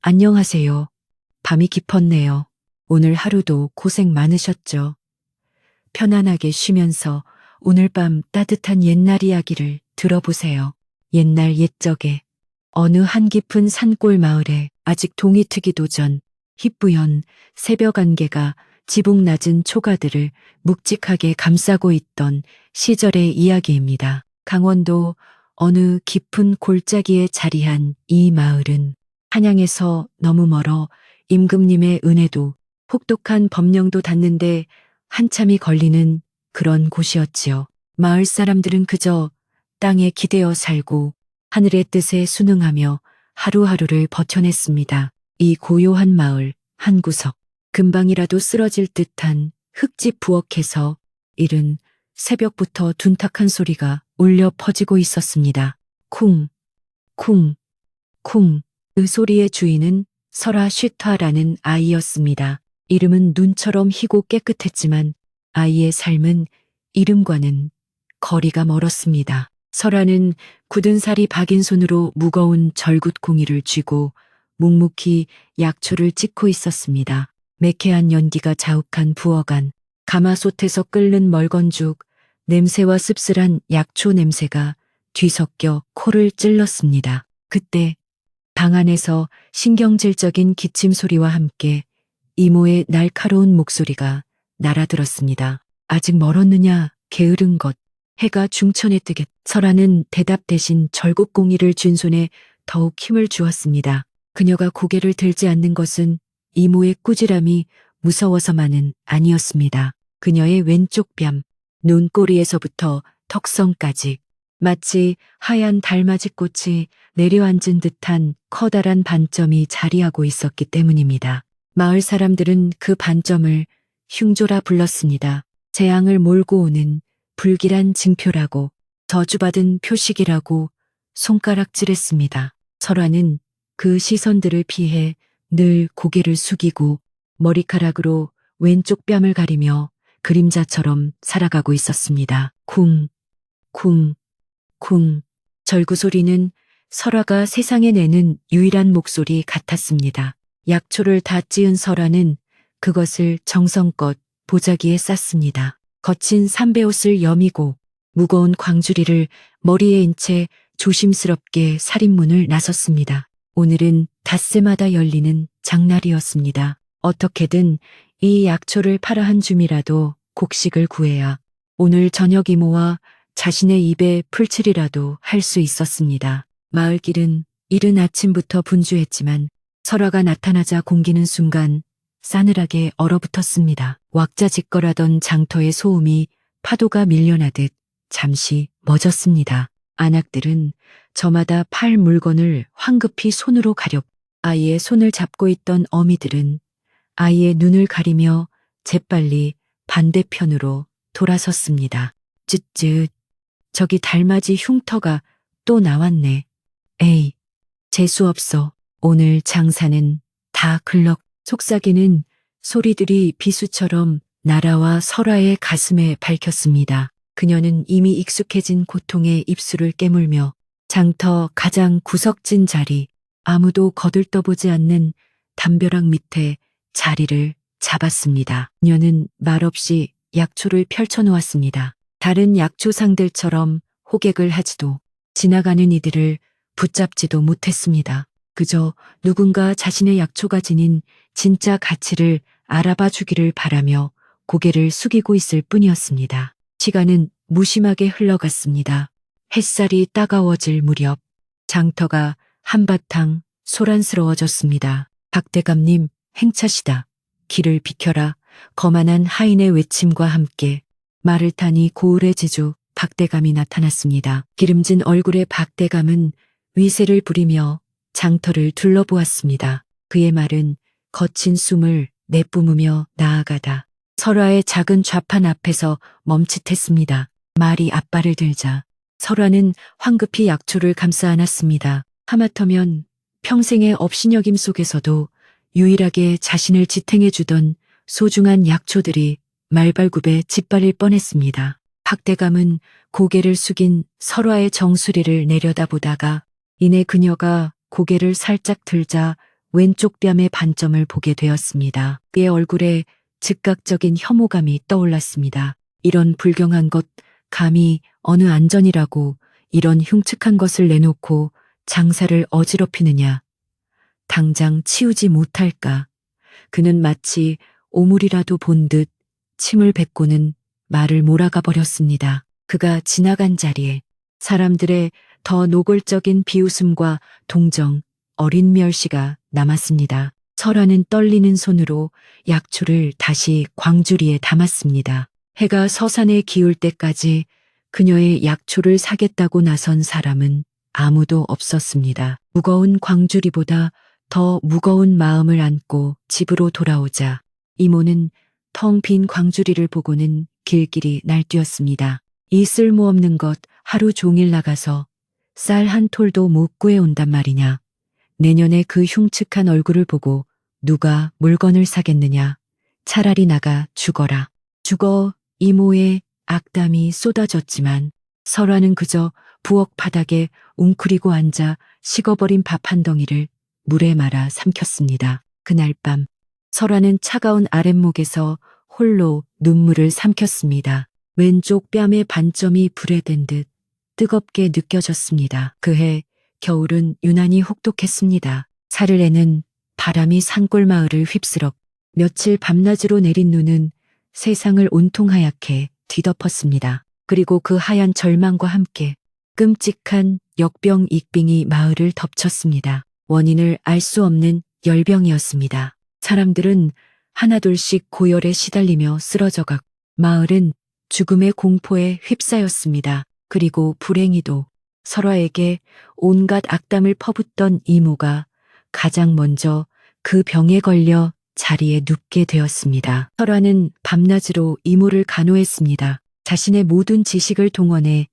안녕하세요. 밤이 깊었네요. 오늘 하루도 고생 많으셨죠? 편안하게 쉬면서 오늘 밤 따뜻한 옛날 이야기를 들어보세요. 옛날 옛적에 어느 한 깊은 산골 마을에 아직 동이 트기도 전 희뿌연 새벽 안개가 지붕 낮은 초가들을 묵직하게 감싸고 있던 시절의 이야기입니다. 강원도 어느 깊은 골짜기에 자리한 이 마을은 한양에서 너무 멀어 임금님의 은혜도 혹독한 법령도 닿는데 한참이 걸리는 그런 곳이었지요. 마을 사람들은 그저 땅에 기대어 살고 하늘의 뜻에 순응하며 하루하루를 버텨냈습니다. 이 고요한 마을 한 구석, 금방이라도 쓰러질 듯한 흙집 부엌에서 이른 새벽부터 둔탁한 소리가 울려 퍼지고 있었습니다. 쿵, 쿵, 쿵. 그 소리의 주인은 설아 슈타라는 아이였습니다. 이름은 눈처럼 희고 깨끗했지만 아이의 삶은 이름과는 거리가 멀었습니다. 설아는 굳은 살이 박인 손으로 무거운 절굿공이를 쥐고 묵묵히 약초를 찍고 있었습니다. 매캐한 연기가 자욱한 부엌 안, 가마솥에서 끓는 멀건죽, 냄새와 씁쓸한 약초 냄새가 뒤섞여 코를 찔렀습니다. 그때 방 안에서 신경질적인 기침 소리와 함께 이모의 날카로운 목소리가 날아들었습니다. 아직 멀었느냐, 게으른 것. 해가 중천에 뜨겠. 설아는 대답 대신 절곡공이를 쥔 손에 더욱 힘을 주었습니다. 그녀가 고개를 들지 않는 것은 이모의 꾸지람이 무서워서만은 아니었습니다. 그녀의 왼쪽 뺨, 눈꼬리에서부터 턱선까지 마치 하얀 달맞이 꽃이 내려앉은 듯한 커다란 반점이 자리하고 있었기 때문입니다. 마을 사람들은 그 반점을 흉조라 불렀습니다. 재앙을 몰고 오는 불길한 징표라고, 저주받은 표식이라고 손가락질했습니다. 설아는 그 시선들을 피해 늘 고개를 숙이고 머리카락으로 왼쪽 뺨을 가리며 그림자처럼 살아가고 있었습니다. 쿵, 쿵, 쿵. 절구 소리는 설아가 세상에 내는 유일한 목소리 같았습니다. 약초를 다 찌은 설아는 그것을 정성껏 보자기에 쌌습니다. 거친 삼배옷을 여미고 무거운 광주리를 머리에 인 채 조심스럽게 살인문을 나섰습니다. 오늘은 닷새마다 열리는 장날이었습니다. 어떻게든 이 약초를 팔아 한 줌이라도 곡식을 구해야 오늘 저녁 이모와 자신의 입에 풀칠이라도 할 수 있었습니다. 마을길은 이른 아침부터 분주했지만 설아가 나타나자 공기는 순간 싸늘하게 얼어붙었습니다. 왁자지껄하던 장터의 소음이 파도가 밀려나듯 잠시 멎었습니다. 안악들은 저마다 팔 물건을 황급히 손으로 가렸. 아이의 손을 잡고 있던 어미들은 아이의 눈을 가리며 재빨리 반대편으로 돌아섰습니다. 쯧쯧. 저기 달맞이 흉터가 또 나왔네. 에이, 재수없어. 오늘 장사는 다 글럭. 속삭이는 소리들이 비수처럼 날아와 설아의 가슴에 밝혔습니다. 그녀는 이미 익숙해진 고통에 입술을 깨물며 장터 가장 구석진 자리, 아무도 거들떠보지 않는 담벼락 밑에 자리를 잡았습니다. 그녀는 말없이 약초를 펼쳐놓았습니다. 다른 약초상들처럼 호객을 하지도 지나가는 이들을 붙잡지도 못했습니다. 그저 누군가 자신의 약초가 지닌 진짜 가치를 알아봐 주기를 바라며 고개를 숙이고 있을 뿐이었습니다. 시간은 무심하게 흘러갔습니다. 햇살이 따가워질 무렵 장터가 한바탕 소란스러워졌습니다. 박대감님, 행차시다. 길을 비켜라. 거만한 하인의 외침과 함께 말을 타니 고을의 지주 박대감이 나타났습니다. 기름진 얼굴의 박대감은 위세를 부리며 장터를 둘러보았습니다. 그의 말은 거친 숨을 내뿜으며 나아가다 설아의 작은 좌판 앞에서 멈칫했습니다. 말이 앞발을 들자 설아는 황급히 약초를 감싸 안았습니다. 하마터면 평생의 업신여김 속에서도 유일하게 자신을 지탱해주던 소중한 약초들이 말발굽에 짓밟릴 뻔했습니다. 박대감은 고개를 숙인 설아의 정수리를 내려다보다가 이내 그녀가 고개를 살짝 들자 왼쪽 뺨의 반점을 보게 되었습니다. 그의 얼굴에 즉각적인 혐오감이 떠올랐습니다. 이런 불경한 것, 감히 어느 안전이라고 이런 흉측한 것을 내놓고 장사를 어지럽히느냐. 당장 치우지 못할까. 그는 마치 오물이라도 본 듯 침을 뱉고는 말을 몰아가 버렸습니다. 그가 지나간 자리에 사람들의 더 노골적인 비웃음과 동정, 어린 멸시가 남았습니다. 설아는 떨리는 손으로 약초를 다시 광주리에 담았습니다. 해가 서산에 기울 때까지 그녀의 약초를 사겠다고 나선 사람은 아무도 없었습니다. 무거운 광주리보다 더 무거운 마음을 안고 집으로 돌아오자 이모는 텅 빈 광주리를 보고는 길길이 날뛰었습니다. 이 쓸모없는 것 하루 종일 나가서 쌀 한 톨도 못 구해온단 말이냐. 내년에 그 흉측한 얼굴을 보고 누가 물건을 사겠느냐. 차라리 나가 죽어라. 죽어. 이모의 악담이 쏟아졌지만 설화는 그저 부엌 바닥에 웅크리고 앉아 식어버린 밥 한 덩이를 물에 말아 삼켰습니다. 그날 밤 설화는 차가운 아랫목에서 홀로 눈물을 삼켰습니다. 왼쪽 뺨의 반점이 불에 댄 듯 뜨겁게 느껴졌습니다. 그해 겨울은 유난히 혹독했습니다. 사흘에는 바람이 산골마을을 휩쓸어 며칠 밤낮으로 내린 눈은 세상을 온통 하얗게 뒤덮었습니다. 그리고 그 하얀 절망과 함께 끔찍한 역병 익빙이 마을을 덮쳤습니다. 원인을 알 수 없는 열병이었습니다. 사람들은 하나둘씩 고열에 시달리며 쓰러져갔고 마을은 죽음의 공포에 휩싸였습니다. 그리고 불행히도 설화에게 온갖 악담을 퍼붓던 이모가 가장 먼저 그 병에 걸려 자리에 눕게 되었습니다. 설화는 밤낮으로 이모를 간호했습니다. 자신의 모든 지식을 동원해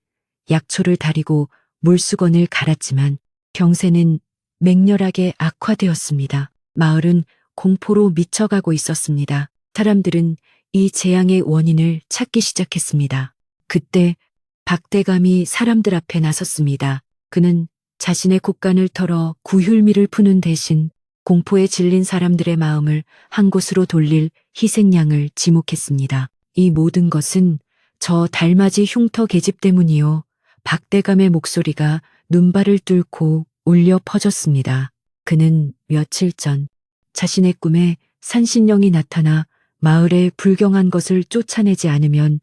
약초를 다리고 물수건을 갈았지만 병세는 맹렬하게 악화되었습니다. 마을은 공포로 미쳐가고 있었습니다. 사람들은 이 재앙의 원인을 찾기 시작했습니다. 그때 박대감이 사람들 앞에 나섰습니다. 그는 자신의 곡간을 털어 구휼미를 푸는 대신 공포에 질린 사람들의 마음을 한 곳으로 돌릴 희생양을 지목했습니다. 이 모든 것은 저 달맞이 흉터 계집 때문이요. 박대감의 목소리가 눈발을 뚫고 울려 퍼졌습니다. 그는 며칠 전 자신의 꿈에 산신령이 나타나 마을의 불경한 것을 쫓아내지 않으면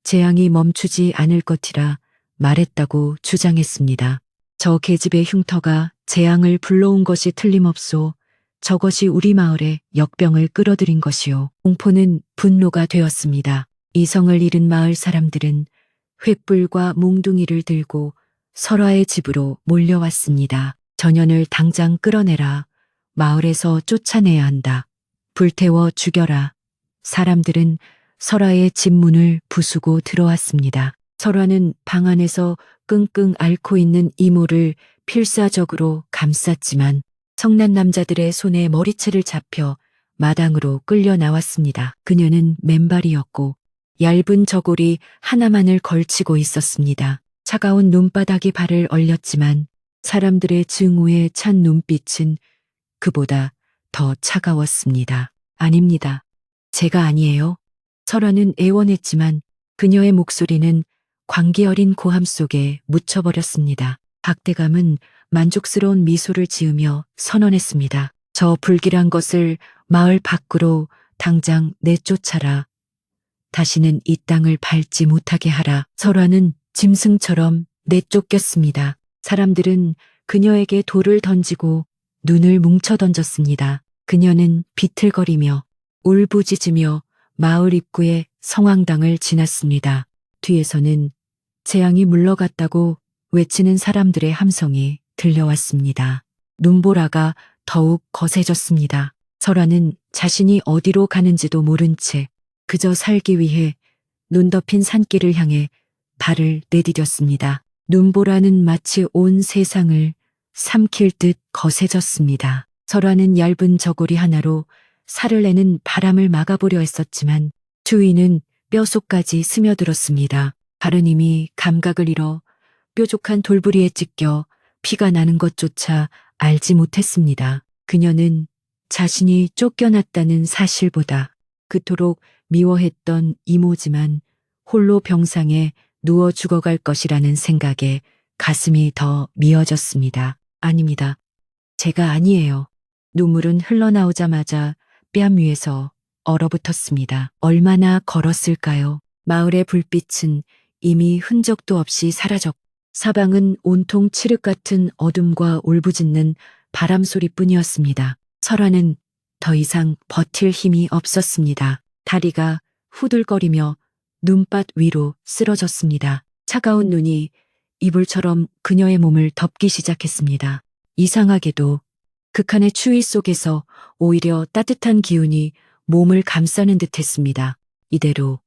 재앙이 멈추지 않을 것이라 말했다고 주장했습니다. 저 계집의 흉터가 재앙을 불러온 것이 틀림없소. 저것이 우리 마을에 역병을 끌어들인 것이요. 공포는 분노가 되었습니다. 이성을 잃은 마을 사람들은 횃불과 몽둥이를 들고 설화의 집으로 몰려왔습니다. 전현을 당장 끌어내라. 마을에서 쫓아내야 한다. 불태워 죽여라. 사람들은 설화의 집 문을 부수고 들어왔습니다. 설화는 방 안에서 끙끙 앓고 있는 이모를 필사적으로 감쌌지만 성난 남자들의 손에 머리채를 잡혀 마당으로 끌려 나왔습니다. 그녀는 맨발이었고 얇은 저고리 하나만을 걸치고 있었습니다. 차가운 눈바닥이 발을 얼렸지만 사람들의 증오에 찬 눈빛은 그보다 더 차가웠습니다. 아닙니다. 제가 아니에요. 설화는 애원했지만 그녀의 목소리는 광기 어린 고함 속에 묻혀버렸습니다. 박대감은 만족스러운 미소를 지으며 선언했습니다. 저 불길한 것을 마을 밖으로 당장 내쫓아라. 다시는 이 땅을 밟지 못하게 하라. 설화는 짐승처럼 내쫓겼습니다. 사람들은 그녀에게 돌을 던지고 눈을 뭉쳐 던졌습니다. 그녀는 비틀거리며 울부짖으며 마을 입구의 성황당을 지났습니다. 뒤에서는 재앙이 물러갔다고 외치는 사람들의 함성이 들려왔습니다. 눈보라가 더욱 거세졌습니다. 설화는 자신이 어디로 가는지도 모른 채 그저 살기 위해 눈 덮인 산길을 향해 발을 내디뎠습니다. 눈보라는 마치 온 세상을 삼킬 듯 거세졌습니다. 설화는 얇은 저고리 하나로 살을 내는 바람을 막아보려 했었지만 주위는 뼈속까지 스며들었습니다. 발은 이미 감각을 잃어 뾰족한 돌부리에 찢겨 피가 나는 것조차 알지 못했습니다. 그녀는 자신이 쫓겨났다는 사실보다 그토록 미워했던 이모지만 홀로 병상에 누워 죽어갈 것이라는 생각에 가슴이 더 미어졌습니다. 아닙니다. 제가 아니에요. 눈물은 흘러나오자마자 뺨 위에서 얼어붙었습니다. 얼마나 걸었을까요? 마을의 불빛은 이미 흔적도 없이 사라졌고 사방은 온통 칠흑 같은 어둠과 울부짖는 바람 소리뿐이었습니다. 설화는 더 이상 버틸 힘이 없었습니다. 다리가 후들거리며 눈밭 위로 쓰러졌습니다. 차가운 눈이 이불처럼 그녀의 몸을 덮기 시작했습니다. 이상하게도 극한의 추위 속에서 오히려 따뜻한 기운이 몸을 감싸는 듯했습니다. 이대로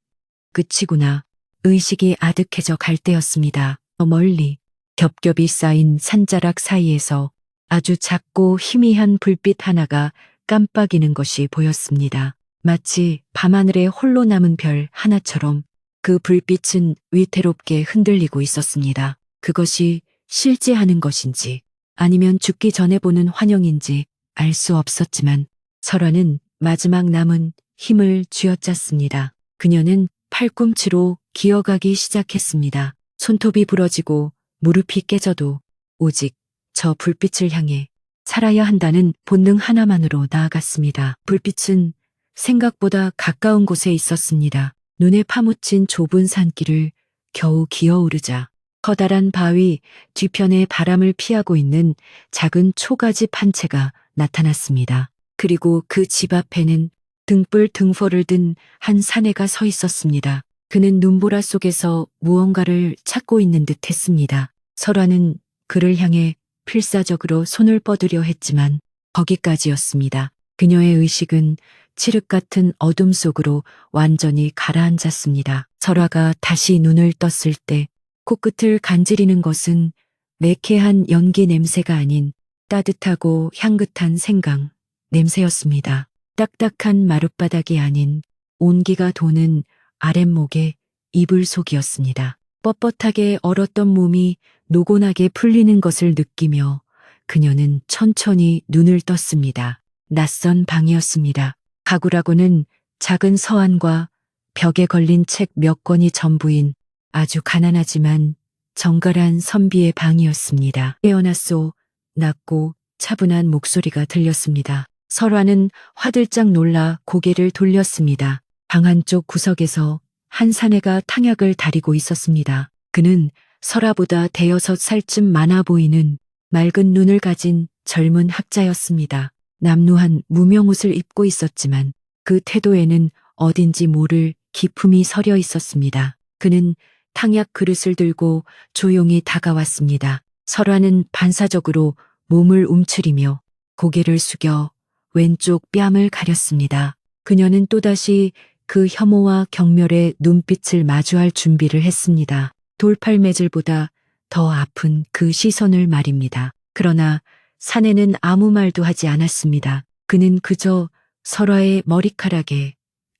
끝이구나. 의식이 아득해져 갈 때였습니다. 저 멀리 겹겹이 쌓인 산자락 사이에서 아주 작고 희미한 불빛 하나가 깜빡이는 것이 보였습니다. 마치 밤하늘에 홀로 남은 별 하나처럼 그 불빛은 위태롭게 흔들리고 있었습니다. 그것이 실제 하는 것인지 아니면 죽기 전에 보는 환영인지 알 수 없었지만 설화는 마지막 남은 힘을 쥐어짰습니다. 그녀는 팔꿈치로 기어가기 시작했습니다. 손톱이 부러지고 무릎이 깨져도 오직 저 불빛을 향해 살아야 한다는 본능 하나만으로 나아갔습니다. 불빛은 생각보다 가까운 곳에 있었습니다. 눈에 파묻힌 좁은 산길을 겨우 기어오르자 커다란 바위 뒤편에 바람을 피하고 있는 작은 초가집 한 채가 나타났습니다. 그리고 그 집 앞에는 등불 등포를 든 한 사내가 서 있었습니다. 그는 눈보라 속에서 무언가를 찾고 있는 듯 했습니다. 설화는 그를 향해 필사적으로 손을 뻗으려 했지만 거기까지였습니다. 그녀의 의식은 칠흑 같은 어둠 속으로 완전히 가라앉았습니다. 설화가 다시 눈을 떴을 때 코끝을 간지리는 것은 매캐한 연기 냄새가 아닌 따뜻하고 향긋한 생강 냄새였습니다. 딱딱한 마룻바닥이 아닌 온기가 도는 아랫목의 이불 속이었습니다. 뻣뻣하게 얼었던 몸이 노곤하게 풀리는 것을 느끼며 그녀는 천천히 눈을 떴습니다. 낯선 방이었습니다. 가구라고는 작은 서안과 벽에 걸린 책 몇 권이 전부인 아주 가난하지만 정갈한 선비의 방이었습니다. 깨어났소 낮고 차분한 목소리가 들렸습니다. 설화는 화들짝 놀라 고개를 돌렸습니다. 방 한쪽 구석에서 한 사내가 탕약을 다리고 있었습니다. 그는 설화보다 대여섯 살쯤 많아 보이는 맑은 눈을 가진 젊은 학자였습니다. 남루한 무명옷을 입고 있었지만 그 태도에는 어딘지 모를 기품이 서려 있었습니다. 그는 탕약 그릇을 들고 조용히 다가왔습니다. 설화는 반사적으로 몸을 움츠리며 고개를 숙여 왼쪽 뺨을 가렸습니다. 그녀는 또다시 그 혐오와 경멸의 눈빛을 마주할 준비를 했습니다. 돌팔매질보다 더 아픈 그 시선을 말입니다. 그러나 사내는 아무 말도 하지 않았습니다. 그는 그저 설화의 머리카락에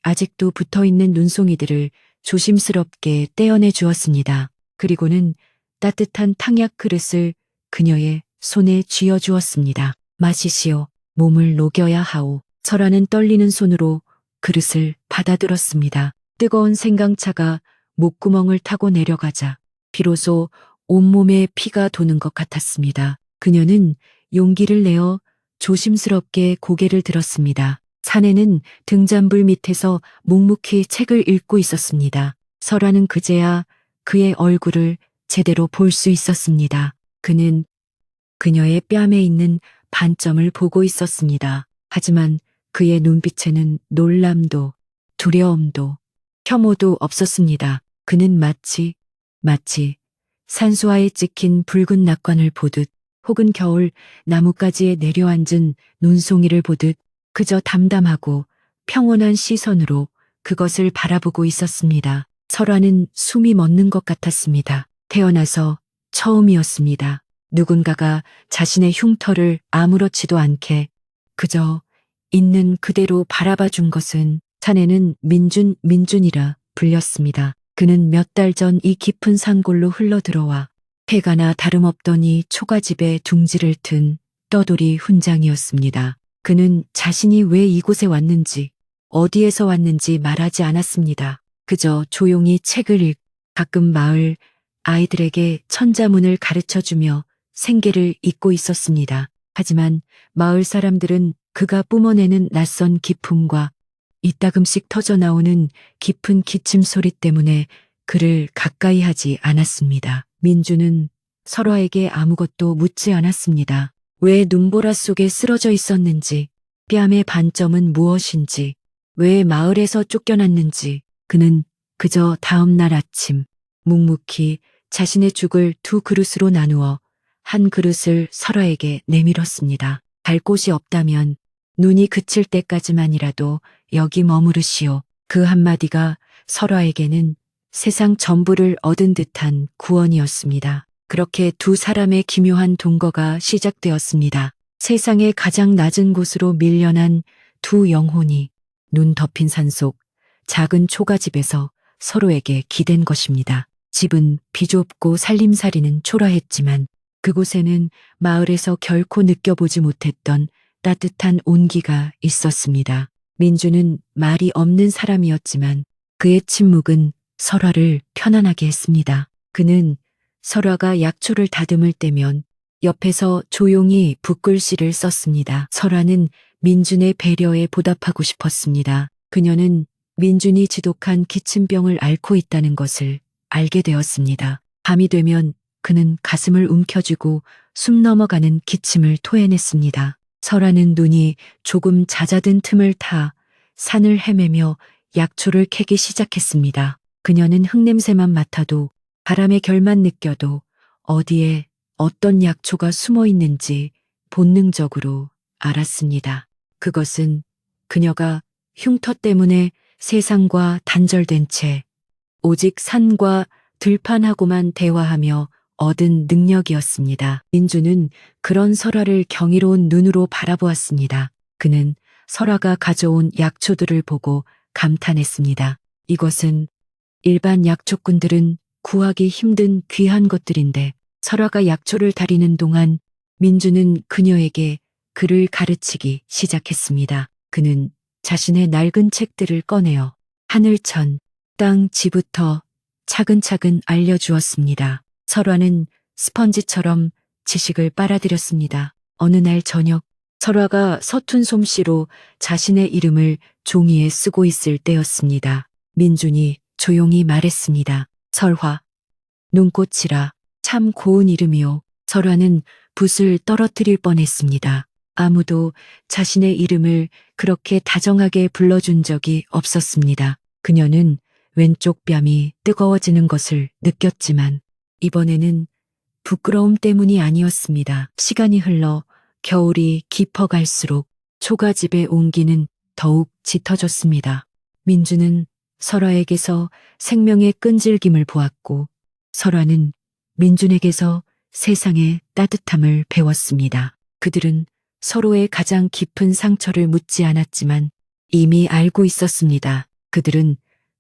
아직도 붙어있는 눈송이들을 조심스럽게 떼어내 주었습니다. 그리고는 따뜻한 탕약 그릇을 그녀의 손에 쥐어 주었습니다. 마시시오. 몸을 녹여야 하오. 설화는 떨리는 손으로 그릇을 받아들었습니다. 뜨거운 생강차가 목구멍을 타고 내려가자 비로소 온몸에 피가 도는 것 같았습니다. 그녀는 용기를 내어 조심스럽게 고개를 들었습니다. 사내는 등잔불 밑에서 묵묵히 책을 읽고 있었습니다. 설화는 그제야 그의 얼굴을 제대로 볼 수 있었습니다. 그는 그녀의 뺨에 있는 반점을 보고 있었습니다. 하지만 그의 눈빛에는 놀람도 두려움도 혐오도 없었습니다. 그는 마치 산수화에 찍힌 붉은 낙관을 보듯 혹은 겨울 나뭇가지에 내려앉은 눈송이를 보듯 그저 담담하고 평온한 시선으로 그것을 바라보고 있었습니다. 설화는 숨이 멎는 것 같았습니다. 태어나서 처음이었습니다. 누군가가 자신의 흉터를 아무렇지도 않게 그저 있는 그대로 바라봐 준 것은 사내는 민준이라 불렸습니다. 그는 몇 달 전 이 깊은 산골로 흘러들어와 해가나 다름없더니 초가집에 둥지를 튼 떠돌이 훈장이었습니다. 그는 자신이 왜 이곳에 왔는지, 어디에서 왔는지 말하지 않았습니다. 그저 조용히 책을 가끔 마을 아이들에게 천자문을 가르쳐주며 생계를 잇고 있었습니다. 하지만 마을 사람들은 그가 뿜어내는 낯선 기품과 이따금씩 터져나오는 깊은 기침 소리 때문에 그를 가까이 하지 않았습니다. 민주는 설화에게 아무것도 묻지 않았습니다. 왜 눈보라 속에 쓰러져 있었는지, 뺨의 반점은 무엇인지, 왜 마을에서 쫓겨났는지, 그는 그저 다음 날 아침 묵묵히 자신의 죽을 두 그릇으로 나누어 한 그릇을 설화에게 내밀었습니다. 갈 곳이 없다면 눈이 그칠 때까지만이라도 여기 머무르시오. 그 한마디가 설화에게는 세상 전부를 얻은 듯한 구원이었습니다. 그렇게 두 사람의 기묘한 동거가 시작되었습니다. 세상의 가장 낮은 곳으로 밀려난 두 영혼이 눈 덮인 산속 작은 초가집에서 서로에게 기댄 것입니다. 집은 비좁고 살림살이는 초라했지만 그곳에는 마을에서 결코 느껴보지 못했던 따뜻한 온기가 있었습니다. 민주는 말이 없는 사람이었지만 그의 침묵은 설화를 편안하게 했습니다. 그는 설화가 약초를 다듬을 때면 옆에서 조용히 붓글씨를 썼습니다. 설화는 민준의 배려에 보답하고 싶었습니다. 그녀는 민준이 지독한 기침병을 앓고 있다는 것을 알게 되었습니다. 밤이 되면 그는 가슴을 움켜쥐고 숨 넘어가는 기침을 토해냈습니다. 설화는 눈이 조금 잦아든 틈을 타 산을 헤매며 약초를 캐기 시작했습니다. 그녀는 흙냄새만 맡아도 바람의 결만 느껴도 어디에 어떤 약초가 숨어 있는지 본능적으로 알았습니다. 그것은 그녀가 흉터 때문에 세상과 단절된 채 오직 산과 들판하고만 대화하며 얻은 능력이었습니다. 민주는 그런 설화를 경이로운 눈으로 바라보았습니다. 그는 설화가 가져온 약초들을 보고 감탄했습니다. 이것은 일반 약초꾼들은 구하기 힘든 귀한 것들인데 설화가 약초를 다리는 동안 민주는 그녀에게 글을 가르치기 시작했습니다. 그는 자신의 낡은 책들을 꺼내어 하늘천, 땅, 지부터 차근차근 알려주었습니다. 설화는 스펀지처럼 지식을 빨아들였습니다. 어느 날 저녁, 설화가 서툰 솜씨로 자신의 이름을 종이에 쓰고 있을 때였습니다. 민준이 조용히 말했습니다. 설화, 눈꽃이라 참 고운 이름이요. 설화는 붓을 떨어뜨릴 뻔했습니다. 아무도 자신의 이름을 그렇게 다정하게 불러준 적이 없었습니다. 그녀는 왼쪽 뺨이 뜨거워지는 것을 느꼈지만 이번에는 부끄러움 때문이 아니었습니다. 시간이 흘러 겨울이 깊어갈수록 초가집의 온기는 더욱 짙어졌습니다. 민주는 설화에게서 생명의 끈질김을 보았고 설화는 민준에게서 세상의 따뜻함을 배웠습니다. 그들은 서로의 가장 깊은 상처를 묻지 않았지만 이미 알고 있었습니다. 그들은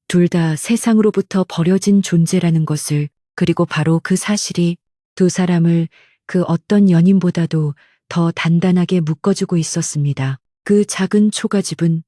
둘 다 세상으로부터 버려진 존재라는 것을, 그리고 바로 그 사실이 두 사람을 그 어떤 연인보다도 더 단단하게 묶어주고 있었습니다. 그 작은 초가집은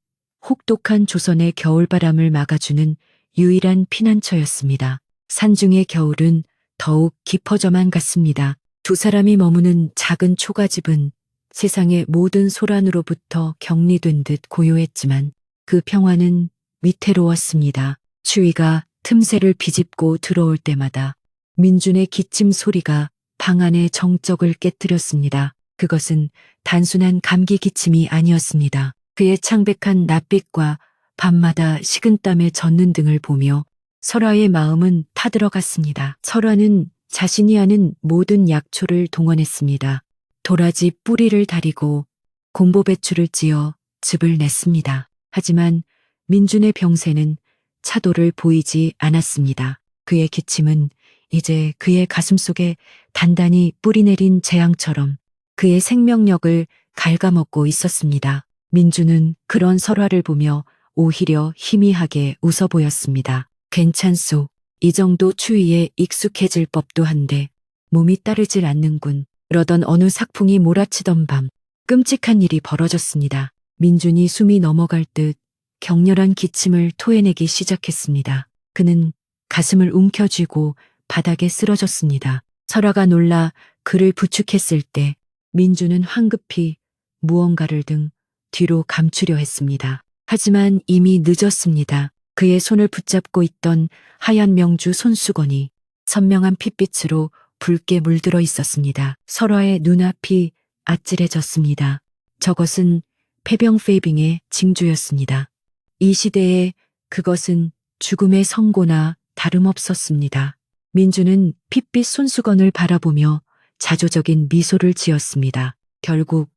혹독한 조선의 겨울바람을 막아주는 유일한 피난처였습니다. 산중의 겨울은 더욱 깊어져만 갔습니다. 두 사람이 머무는 작은 초가집은 세상의 모든 소란으로부터 격리된 듯 고요했지만 그 평화는 위태로웠습니다. 추위가 틈새를 비집고 들어올 때마다 민준의 기침 소리가 방 안의 정적을 깨뜨렸습니다. 그것은 단순한 감기 기침이 아니었습니다. 그의 창백한 낯빛과 밤마다 식은땀에 젖는 등을 보며 설화의 마음은 타들어갔습니다. 설화는 자신이 아는 모든 약초를 동원했습니다. 도라지 뿌리를 다리고 곰보배추를 찧어 즙을 냈습니다. 하지만 민준의 병세는 차도를 보이지 않았습니다. 그의 기침은 이제 그의 가슴속에 단단히 뿌리내린 재앙처럼 그의 생명력을 갉아먹고 있었습니다. 민준은 그런 설화를 보며 오히려 희미하게 웃어 보였습니다. 괜찮소. 이 정도 추위에 익숙해질 법도 한데 몸이 따르질 않는군. 그러던 어느 삭풍이 몰아치던 밤, 끔찍한 일이 벌어졌습니다. 민준이 숨이 넘어갈 듯 격렬한 기침을 토해내기 시작했습니다. 그는 가슴을 움켜쥐고 바닥에 쓰러졌습니다. 설아가 놀라 그를 부축했을 때 민준은 황급히 무언가를 등 뒤로 감추려 했습니다. 하지만 이미 늦었습니다. 그의 손을 붙잡고 있던 하얀 명주 손수건이 선명한 핏빛으로 붉게 물들어 있었습니다. 설아의 눈앞이 아찔해졌습니다. 저것은 폐병 페이빙의 징조였습니다. 이 시대에 그것은 죽음의 선고나 다름없었습니다. 민주는 핏빛 손수건을 바라보며 자조적인 미소를 지었습니다. 결국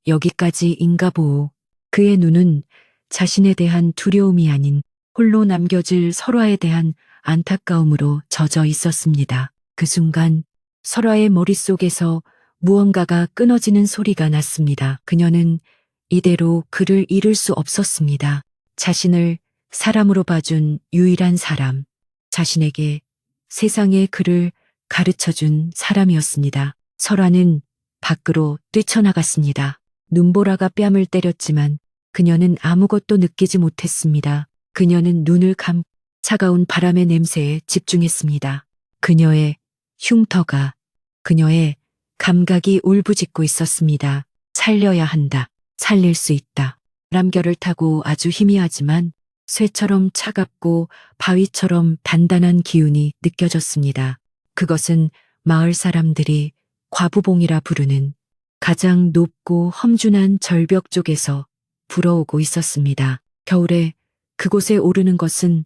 여기까지인가 보오. 그의 눈은 자신에 대한 두려움이 아닌 홀로 남겨질 설화에 대한 안타까움으로 젖어 있었습니다. 그 순간 설화의 머릿속에서 무언가가 끊어지는 소리가 났습니다. 그녀는 이대로 그를 잃을 수 없었습니다. 자신을 사람으로 봐준 유일한 사람, 자신에게 세상의 그를 가르쳐준 사람이었습니다. 설화는 밖으로 뛰쳐나갔습니다. 눈보라가 뺨을 때렸지만 그녀는 아무것도 느끼지 못했습니다. 그녀는 눈을 감고 차가운 바람의 냄새에 집중했습니다. 그녀의 흉터가, 그녀의 감각이 울부짖고 있었습니다. 살려야 한다. 살릴 수 있다. 바람결을 타고 아주 희미하지만 쇠처럼 차갑고 바위처럼 단단한 기운이 느껴졌습니다. 그것은 마을 사람들이 과부봉이라 부르는 가장 높고 험준한 절벽 쪽에서 불어오고 있었습니다. 겨울에 그곳에 오르는 것은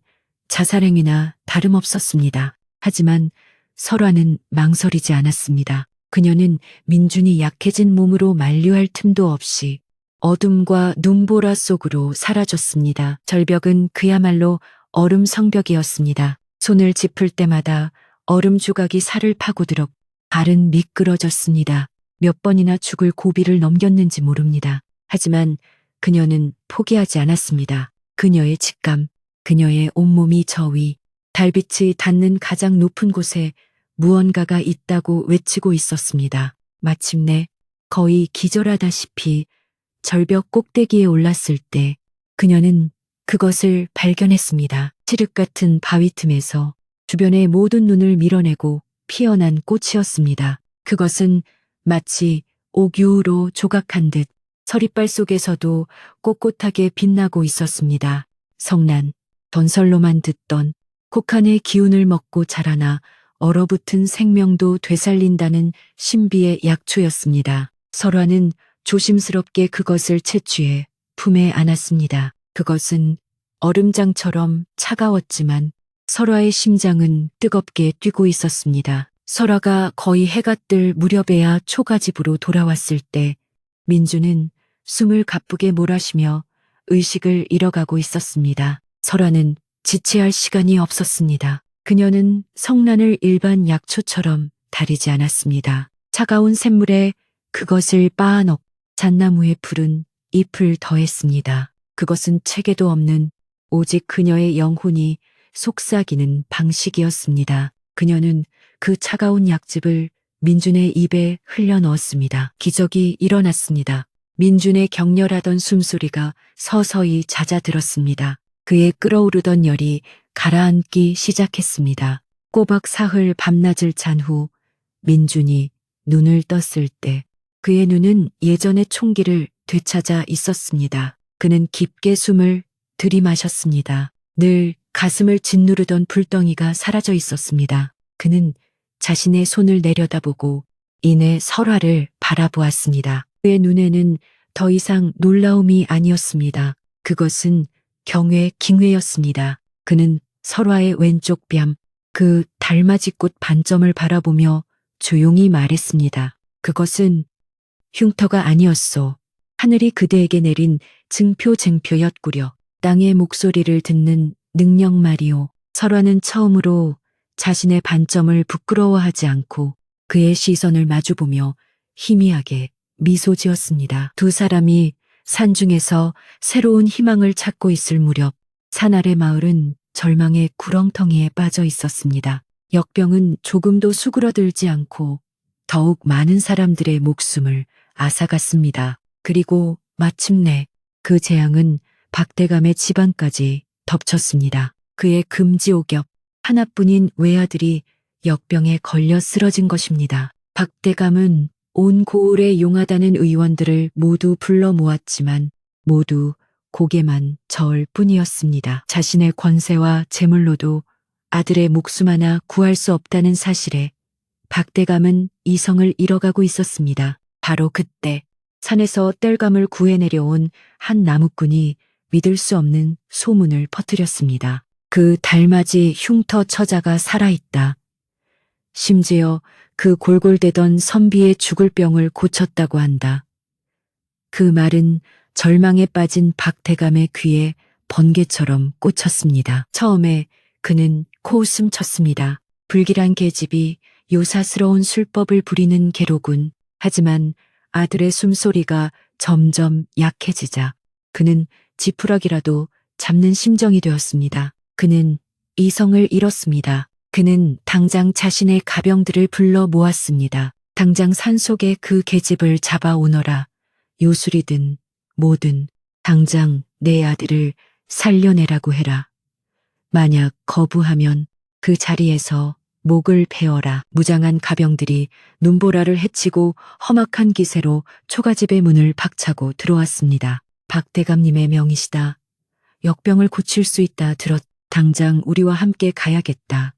자살행위나 다름없었습니다. 하지만 설화는 망설이지 않았습니다. 그녀는 민준이 약해진 몸으로 만류할 틈도 없이 어둠과 눈보라 속으로 사라졌습니다. 절벽은 그야말로 얼음 성벽이었습니다. 손을 짚을 때마다 얼음 조각이 살을 파고들어 발은 미끄러졌습니다. 몇 번이나 죽을 고비를 넘겼는지 모릅니다. 하지만 그녀는 포기하지 않았습니다. 그녀의 직감, 그녀의 온몸이 저 위, 달빛이 닿는 가장 높은 곳에 무언가가 있다고 외치고 있었습니다. 마침내 거의 기절하다시피 절벽 꼭대기에 올랐을 때 그녀는 그것을 발견했습니다. 칠흑 같은 바위 틈에서 주변의 모든 눈을 밀어내고 피어난 꽃이었습니다. 그것은 마치 옥유로 조각한 듯 서리빨 속에서도 꼿꼿하게 빛나고 있었습니다. 성난, 전설로만 듣던 혹한의 기운을 먹고 자라나 얼어붙은 생명도 되살린다는 신비의 약초였습니다. 설화는 조심스럽게 그것을 채취해 품에 안았습니다. 그것은 얼음장처럼 차가웠지만 설화의 심장은 뜨겁게 뛰고 있었습니다. 설화가 거의 해가 뜰 무렵에야 초가집으로 돌아왔을 때 민주는 숨을 가쁘게 몰아쉬며 의식을 잃어가고 있었습니다. 설화는 지체할 시간이 없었습니다. 그녀는 성난을 일반 약초처럼 다리지 않았습니다. 차가운 샘물에 그것을 빻아넣고 잣나무에 푸른 잎을 더했습니다. 그것은 체계도 없는 오직 그녀의 영혼이 속삭이는 방식이었습니다. 그녀는 그 차가운 약즙을 민준의 입에 흘려 넣었습니다. 기적이 일어났습니다. 민준의 격렬하던 숨소리가 서서히 잦아들었습니다. 그의 끓어오르던 열이 가라앉기 시작했습니다. 꼬박 사흘 밤낮을 잔 후 민준이 눈을 떴을 때 그의 눈은 예전의 총기를 되찾아 있었습니다. 그는 깊게 숨을 들이마셨습니다. 늘 가슴을 짓누르던 불덩이가 사라져 있었습니다. 그는 자신의 손을 내려다보고 이내 설화를 바라보았습니다. 그의 눈에는 더 이상 놀라움이 아니었습니다. 그것은 경외, 킹회였습니다. 그는 설화의 왼쪽 뺨, 그 달맞이꽃 반점을 바라보며 조용히 말했습니다. 그것은 흉터가 아니었소. 하늘이 그대에게 내린 증표였구려. 땅의 목소리를 듣는 능력 말이오. 설화는 처음으로 자신의 반점을 부끄러워하지 않고 그의 시선을 마주보며 희미하게 미소 지었습니다. 두 사람이 산중에서 새로운 희망을 찾고 있을 무렵 산 아래 마을은 절망의 구렁텅이에 빠져 있었습니다. 역병은 조금도 수그러들지 않고 더욱 많은 사람들의 목숨을 앗아갔습니다. 그리고 마침내 그 재앙은 박대감의 집안까지 덮쳤습니다. 그의 금지옥엽 하나뿐인 외아들이 역병에 걸려 쓰러진 것입니다. 박대감은 온 고을에 용하다는 의원들을 모두 불러 모았지만 모두 고개만 저을 뿐이었습니다. 자신의 권세와 재물로도 아들의 목숨 하나 구할 수 없다는 사실에 박대감은 이성을 잃어가고 있었습니다. 바로 그때 산에서 땔감을 구해내려온 한 나무꾼이 믿을 수 없는 소문을 퍼뜨렸습니다. 그 달맞이 흉터 처자가 살아있다. 심지어 그 골골대던 선비의 죽을 병을 고쳤다고 한다. 그 말은 절망에 빠진 박대감의 귀에 번개처럼 꽂혔습니다. 처음에 그는 코웃음 쳤습니다. 불길한 계집이 요사스러운 술법을 부리는 괴로군. 하지만 아들의 숨소리가 점점 약해지자 그는 지푸라기라도 잡는 심정이 되었습니다. 그는 이성을 잃었습니다. 그는 당장 자신의 가병들을 불러 모았습니다. 당장 산속의 그 계집을 잡아오너라. 요술이든 뭐든 당장 내 아들을 살려내라고 해라. 만약 거부하면 그 자리에서 목을 베어라. 무장한 가병들이 눈보라를 헤치고 험악한 기세로 초가집의 문을 박차고 들어왔습니다. 박대감님의 명이시다. 역병을 고칠 수 있다 들었. 당장 우리와 함께 가야겠다.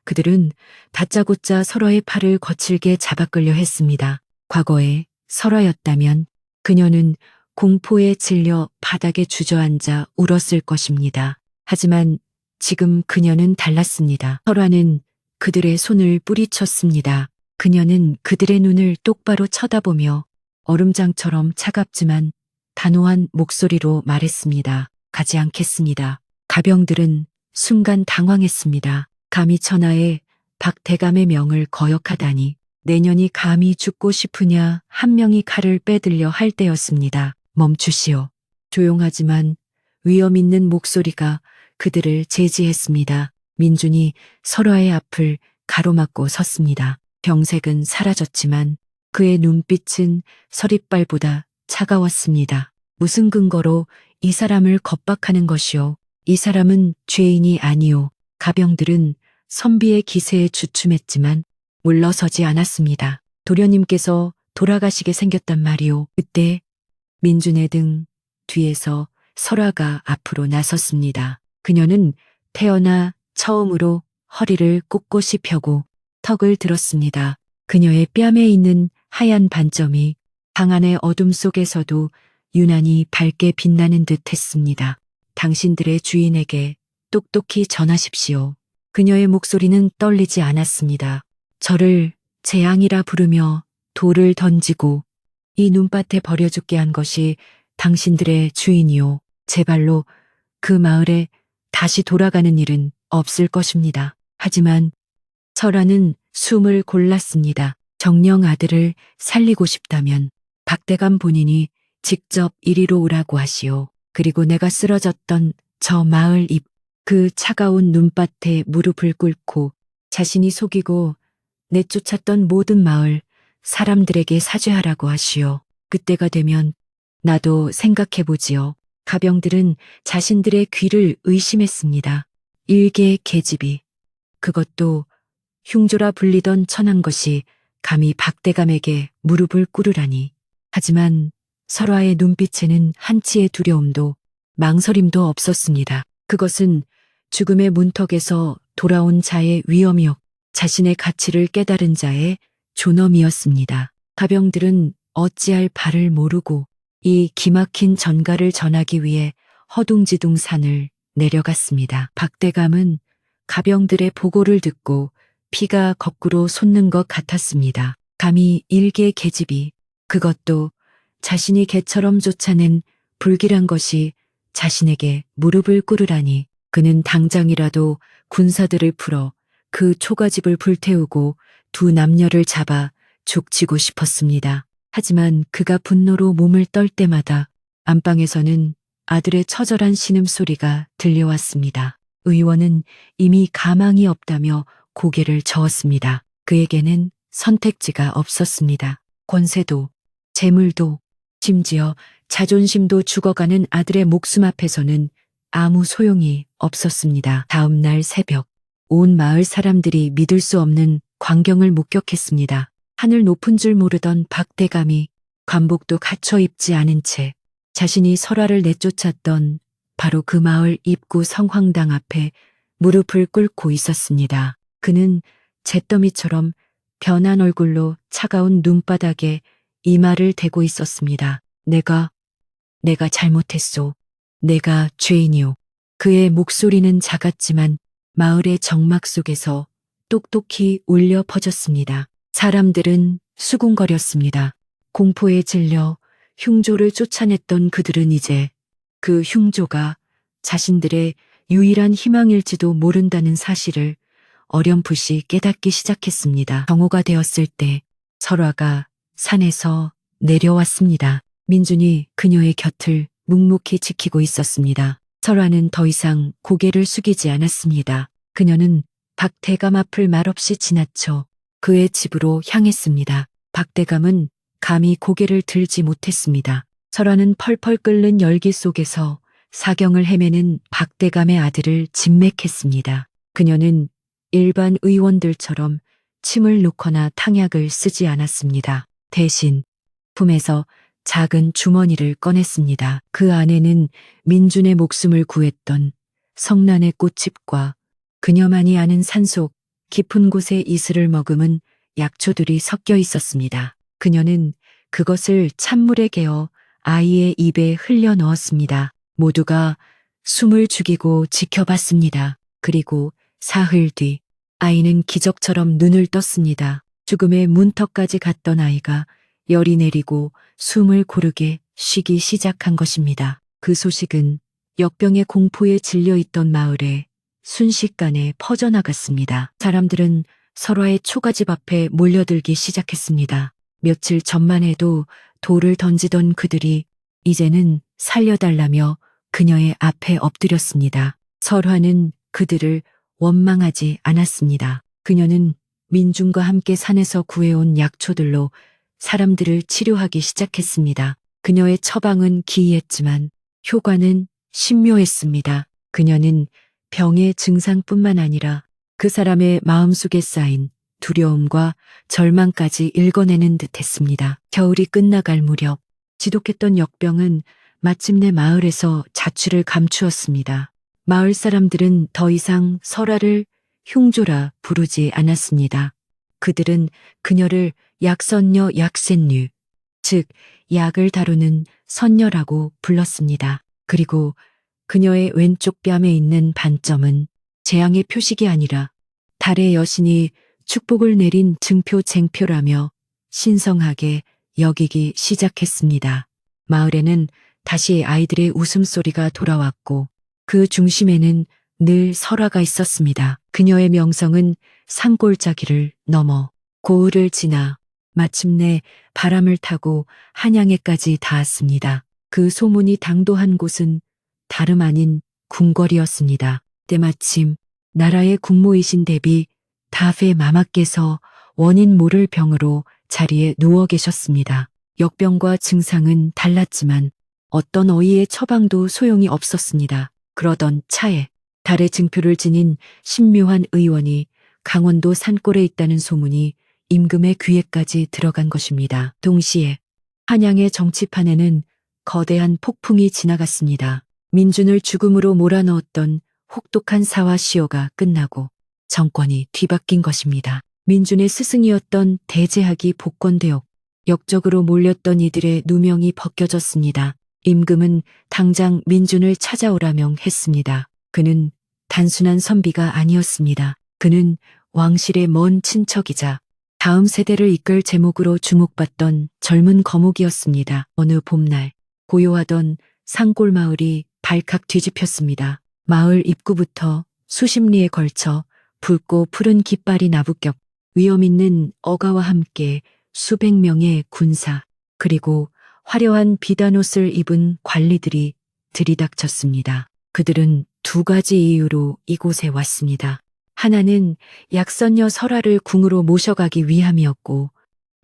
그들은 다짜고짜 설화의 팔을 거칠게 잡아끌려 했습니다. 과거에 설화였다면 그녀는 공포에 질려 바닥에 주저앉아 울었을 것입니다. 하지만 지금 그녀는 달랐습니다. 설화는 그들의 손을 뿌리쳤습니다. 그녀는 그들의 눈을 똑바로 쳐다보며 얼음장처럼 차갑지만 단호한 목소리로 말했습니다. 가지 않겠습니다. 가병들은 순간 당황했습니다. 감히 천하에 박대감의 명을 거역하다니. 내년이 감히 죽고 싶으냐 한 명이 칼을 빼들려 할 때였습니다. 멈추시오. 조용하지만 위험 있는 목소리가 그들을 제지했습니다. 민준이 설화의 앞을 가로막고 섰습니다. 병색은 사라졌지만 그의 눈빛은 서릿발보다 차가웠습니다. 무슨 근거로 이 사람을 겁박하는 것이오. 이 사람은 죄인이 아니오. 가병들은 선비의 기세에 주춤했지만 물러서지 않았습니다. 도련님께서 돌아가시게 생겼단 말이오. 그때 민준의 등 뒤에서 설화가 앞으로 나섰습니다. 그녀는 태어나 처음으로 허리를 꼿꼿이 펴고 턱을 들었습니다. 그녀의 뺨에 있는 하얀 반점이 방 안의 어둠 속에서도 유난히 밝게 빛나는 듯 했습니다. 당신들의 주인에게 똑똑히 전하십시오. 그녀의 목소리는 떨리지 않았습니다. 저를 재앙이라 부르며 돌을 던지고 이 눈밭에 버려 죽게 한 것이 당신들의 주인이요. 제발로 그 마을에 다시 돌아가는 일은 없을 것입니다. 하지만 설화는 숨을 골랐습니다. 정녕 아들을 살리고 싶다면 박대감 본인이 직접 이리로 오라고 하시오. 그리고 내가 쓰러졌던 저 마을 입 그 차가운 눈밭에 무릎을 꿇고 자신이 속이고 내쫓았던 모든 마을 사람들에게 사죄하라고 하시오. 그때가 되면 나도 생각해보지요. 가병들은 자신들의 귀를 의심했습니다. 일개 계집이 그것도 흉조라 불리던 천한 것이 감히 박대감에게 무릎을 꿇으라니. 하지만 설화의 눈빛에는 한치의 두려움도 망설임도 없었습니다. 그것은 죽음의 문턱에서 돌아온 자의 위엄이었고 자신의 가치를 깨달은 자의 존엄이었습니다. 가병들은 어찌할 바를 모르고 이 기막힌 전가를 전하기 위해 허둥지둥 산을 내려갔습니다. 박대감은 가병들의 보고를 듣고 피가 거꾸로 솟는 것 같았습니다. 감히 일개 계집이 그것도 자신이 개처럼 쫓아낸 불길한 것이 자신에게 무릎을 꿇으라니. 그는 당장이라도 군사들을 풀어 그 초가집을 불태우고 두 남녀를 잡아 족치고 싶었습니다. 하지만 그가 분노로 몸을 떨 때마다 안방에서는 아들의 처절한 신음소리가 들려왔습니다. 의원은 이미 가망이 없다며 고개를 저었습니다. 그에게는 선택지가 없었습니다. 권세도, 재물도, 심지어 자존심도 죽어가는 아들의 목숨 앞에서는 아무 소용이 없었습니다. 다음 날 새벽, 온 마을 사람들이 믿을 수 없는 광경을 목격했습니다. 하늘 높은 줄 모르던 박대감이 관복도 갖춰 입지 않은 채 자신이 설화를 내쫓았던 바로 그 마을 입구 성황당 앞에 무릎을 꿇고 있었습니다. 그는 잿더미처럼 변한 얼굴로 차가운 눈바닥에 이마를 대고 있었습니다. 내가 잘못했소. 내가 죄인이오. 그의 목소리는 작았지만 마을의 정막 속에서 똑똑히 울려 퍼졌습니다. 사람들은 수군거렸습니다. 공포에 질려 흉조를 쫓아냈던 그들은 이제 그 흉조가 자신들의 유일한 희망일지도 모른다는 사실을 어렴풋이 깨닫기 시작했습니다. 정오가 되었을 때 설화가 산에서 내려왔습니다. 민준이 그녀의 곁을 묵묵히 지키고 있었습니다. 설화는 더 이상 고개를 숙이지 않았습니다. 그녀는 박대감 앞을 말없이 지나쳐 그의 집으로 향했습니다. 박대감은 감히 고개를 들지 못했습니다. 설화는 펄펄 끓는 열기 속에서 사경을 헤매는 박대감의 아들을 진맥했습니다. 그녀는 일반 의원들처럼 침을 놓거나 탕약을 쓰지 않았습니다. 대신 품에서 작은 주머니를 꺼냈습니다. 그 안에는 민준의 목숨을 구했던 성난의 꽃잎과 그녀만이 아는 산속 깊은 곳에 이슬을 머금은 약초들이 섞여 있었습니다. 그녀는 그것을 찬물에 개어 아이의 입에 흘려 넣었습니다. 모두가 숨을 죽이고 지켜봤습니다. 그리고 사흘 뒤 아이는 기적처럼 눈을 떴습니다. 죽음의 문턱까지 갔던 아이가 열이 내리고 숨을 고르게 쉬기 시작한 것입니다. 그 소식은 역병의 공포에 질려 있던 마을에 순식간에 퍼져나갔습니다. 사람들은 설화의 초가집 앞에 몰려들기 시작했습니다. 며칠 전만 해도 돌을 던지던 그들이 이제는 살려달라며 그녀의 앞에 엎드렸습니다. 설화는 그들을 원망하지 않았습니다. 그녀는 민중과 함께 산에서 구해온 약초들로 사람들을 치료하기 시작했습니다. 그녀의 처방은 기이했지만 효과는 신묘했습니다. 그녀는 병의 증상뿐만 아니라 그 사람의 마음속에 쌓인 두려움과 절망까지 읽어내는 듯했습니다. 겨울이 끝나갈 무렵 지독했던 역병은 마침내 마을에서 자취를 감추었습니다. 마을 사람들은 더 이상 설화를 흉조라 부르지 않았습니다. 그들은 그녀를 약선녀 약센류, 즉 약을 다루는 선녀라고 불렀습니다. 그리고 그녀의 왼쪽 뺨에 있는 반점은 재앙의 표식이 아니라 달의 여신이 축복을 내린 증표쟁표라며 신성하게 여기기 시작했습니다. 마을에는 다시 아이들의 웃음소리가 돌아왔고 그 중심에는 늘 설화가 있었습니다. 그녀의 명성은 산골짜기를 넘어 고을을 지나 마침내 바람을 타고 한양에까지 닿았습니다. 그 소문이 당도한 곳은 다름 아닌 궁궐이었습니다. 때마침 나라의 국모이신 대비 다페 마마께서 원인 모를 병으로 자리에 누워 계셨습니다. 역병과 증상은 달랐지만 어떤 어이의 처방도 소용이 없었습니다. 그러던 차에 달의 증표를 지닌 신묘한 의원이 강원도 산골에 있다는 소문이 임금의 귀에까지 들어간 것입니다. 동시에 한양의 정치판에는 거대한 폭풍이 지나갔습니다. 민준을 죽음으로 몰아넣었던 혹독한 사화 시효가 끝나고 정권이 뒤바뀐 것입니다. 민준의 스승이었던 대제학이 복권되었고 역적으로 몰렸던 이들의 누명이 벗겨졌습니다. 임금은 당장 민준을 찾아오라 명했습니다. 그는 단순한 선비가 아니었습니다. 그는 왕실의 먼 친척이자 다음 세대를 이끌 제목으로 주목받던 젊은 거목이었습니다. 어느 봄날 고요하던 산골 마을이 발칵 뒤집혔습니다. 마을 입구부터 수십 리에 걸쳐 붉고 푸른 깃발이 나부꼈 위험 있는 어가와 함께 수백 명의 군사 그리고 화려한 비단옷을 입은 관리들이 들이닥쳤습니다. 그들은 두 가지 이유로 이곳에 왔습니다. 하나는 약선녀 설아를 궁으로 모셔가기 위함이었고,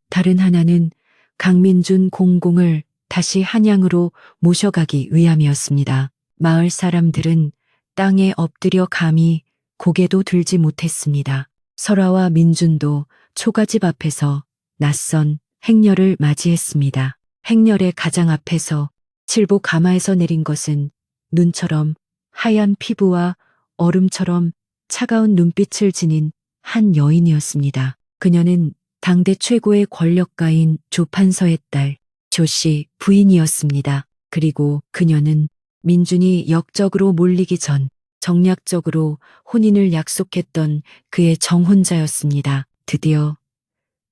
다른 하나는 강민준 공공을 다시 한양으로 모셔가기 위함이었습니다. 마을 사람들은 땅에 엎드려 감히 고개도 들지 못했습니다. 설아와 민준도 초가집 앞에서 낯선 행렬을 맞이했습니다. 행렬의 가장 앞에서 칠보 가마에서 내린 것은 눈처럼 하얀 피부와 얼음처럼 차가운 눈빛을 지닌 한 여인이었습니다. 그녀는 당대 최고의 권력가인 조판서의 딸 조씨 부인이었습니다. 그리고 그녀는 민준이 역적으로 몰리기 전 정략적으로 혼인을 약속했던 그의 정혼자였습니다. 드디어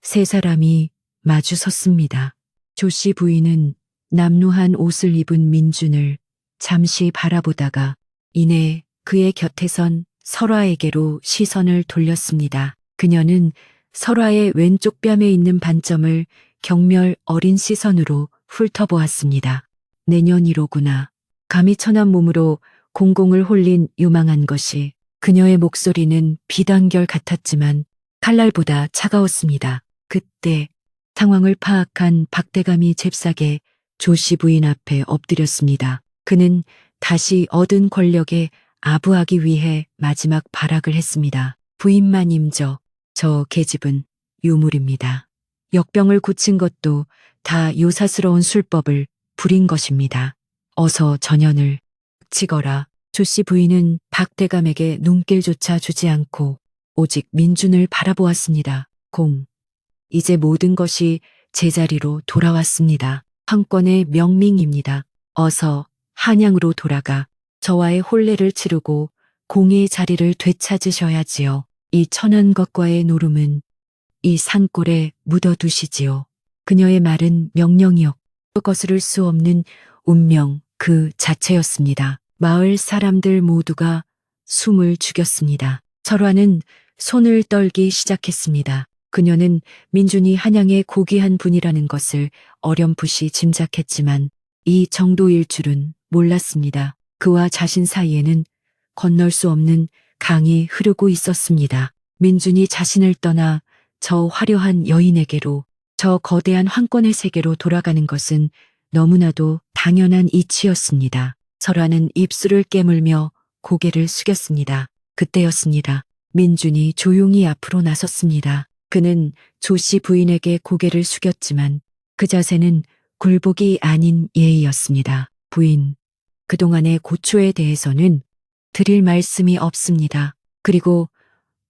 세 사람이 마주 섰습니다. 조씨 부인은 남루한 옷을 입은 민준을 잠시 바라보다가 이내 그의 곁에 선 설화에게로 시선을 돌렸습니다. 그녀는 설화의 왼쪽 뺨에 있는 반점을 경멸 어린 시선으로 훑어보았습니다. 내년이로구나. 감히 천한 몸으로 공공을 홀린 요망한 것이 그녀의 목소리는 비단결 같았지만 칼날보다 차가웠습니다. 그때 상황을 파악한 박대감이 잽싸게 조씨 부인 앞에 엎드렸습니다. 그는 다시 얻은 권력에 아부하기 위해 마지막 발악을 했습니다. 부인만 임저, 저 계집은 유물입니다. 역병을 고친 것도 다 요사스러운 술법을 부린 것입니다. 어서 전연을 치거라. 조씨 부인은 박대감에게 눈길조차 주지 않고 오직 민준을 바라보았습니다. 이제 모든 것이 제자리로 돌아왔습니다. 황권의 명명입니다. 어서 한양으로 돌아가 저와의 혼례를 치르고 공의 자리를 되찾으셔야지요. 이 천한 것과의 노름은 이 산골에 묻어두시지요. 그녀의 말은 명령이었고 거스를 수 없는 운명 그 자체였습니다. 마을 사람들 모두가 숨을 죽였습니다. 설화는 손을 떨기 시작했습니다. 그녀는 민준이 한양의 고귀한 분이라는 것을 어렴풋이 짐작했지만 이 정도일 줄은 몰랐습니다. 그와 자신 사이에는 건널 수 없는 강이 흐르고 있었습니다. 민준이 자신을 떠나 저 화려한 여인에게로, 저 거대한 황권의 세계로 돌아가는 것은 너무나도 당연한 이치였습니다. 설화는 입술을 깨물며 고개를 숙였습니다. 그때였습니다. 민준이 조용히 앞으로 나섰습니다. 그는 조씨 부인에게 고개를 숙였지만 그 자세는 굴복이 아닌 예의였습니다. 부인, 그동안의 고초에 대해서는 드릴 말씀이 없습니다. 그리고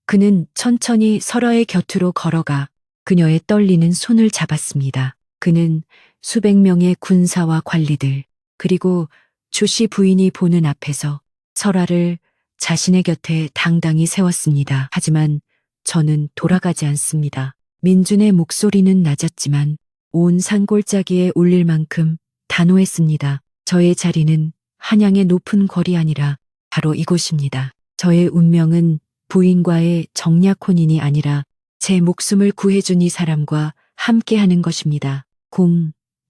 그는 천천히 설화의 곁으로 걸어가 그녀의 떨리는 손을 잡았습니다. 그는 수백 명의 군사와 관리들, 그리고 조씨 부인이 보는 앞에서 설화를 자신의 곁에 당당히 세웠습니다. 하지만 저는 돌아가지 않습니다. 민준의 목소리는 낮았지만 온 산골짜기에 울릴 만큼 단호했습니다. 저의 자리는 한양의 높은 궐이 아니라 바로 이곳입니다. 저의 운명은 부인과의 정략 혼인이 아니라 제 목숨을 구해준 이 사람과 함께하는 것입니다.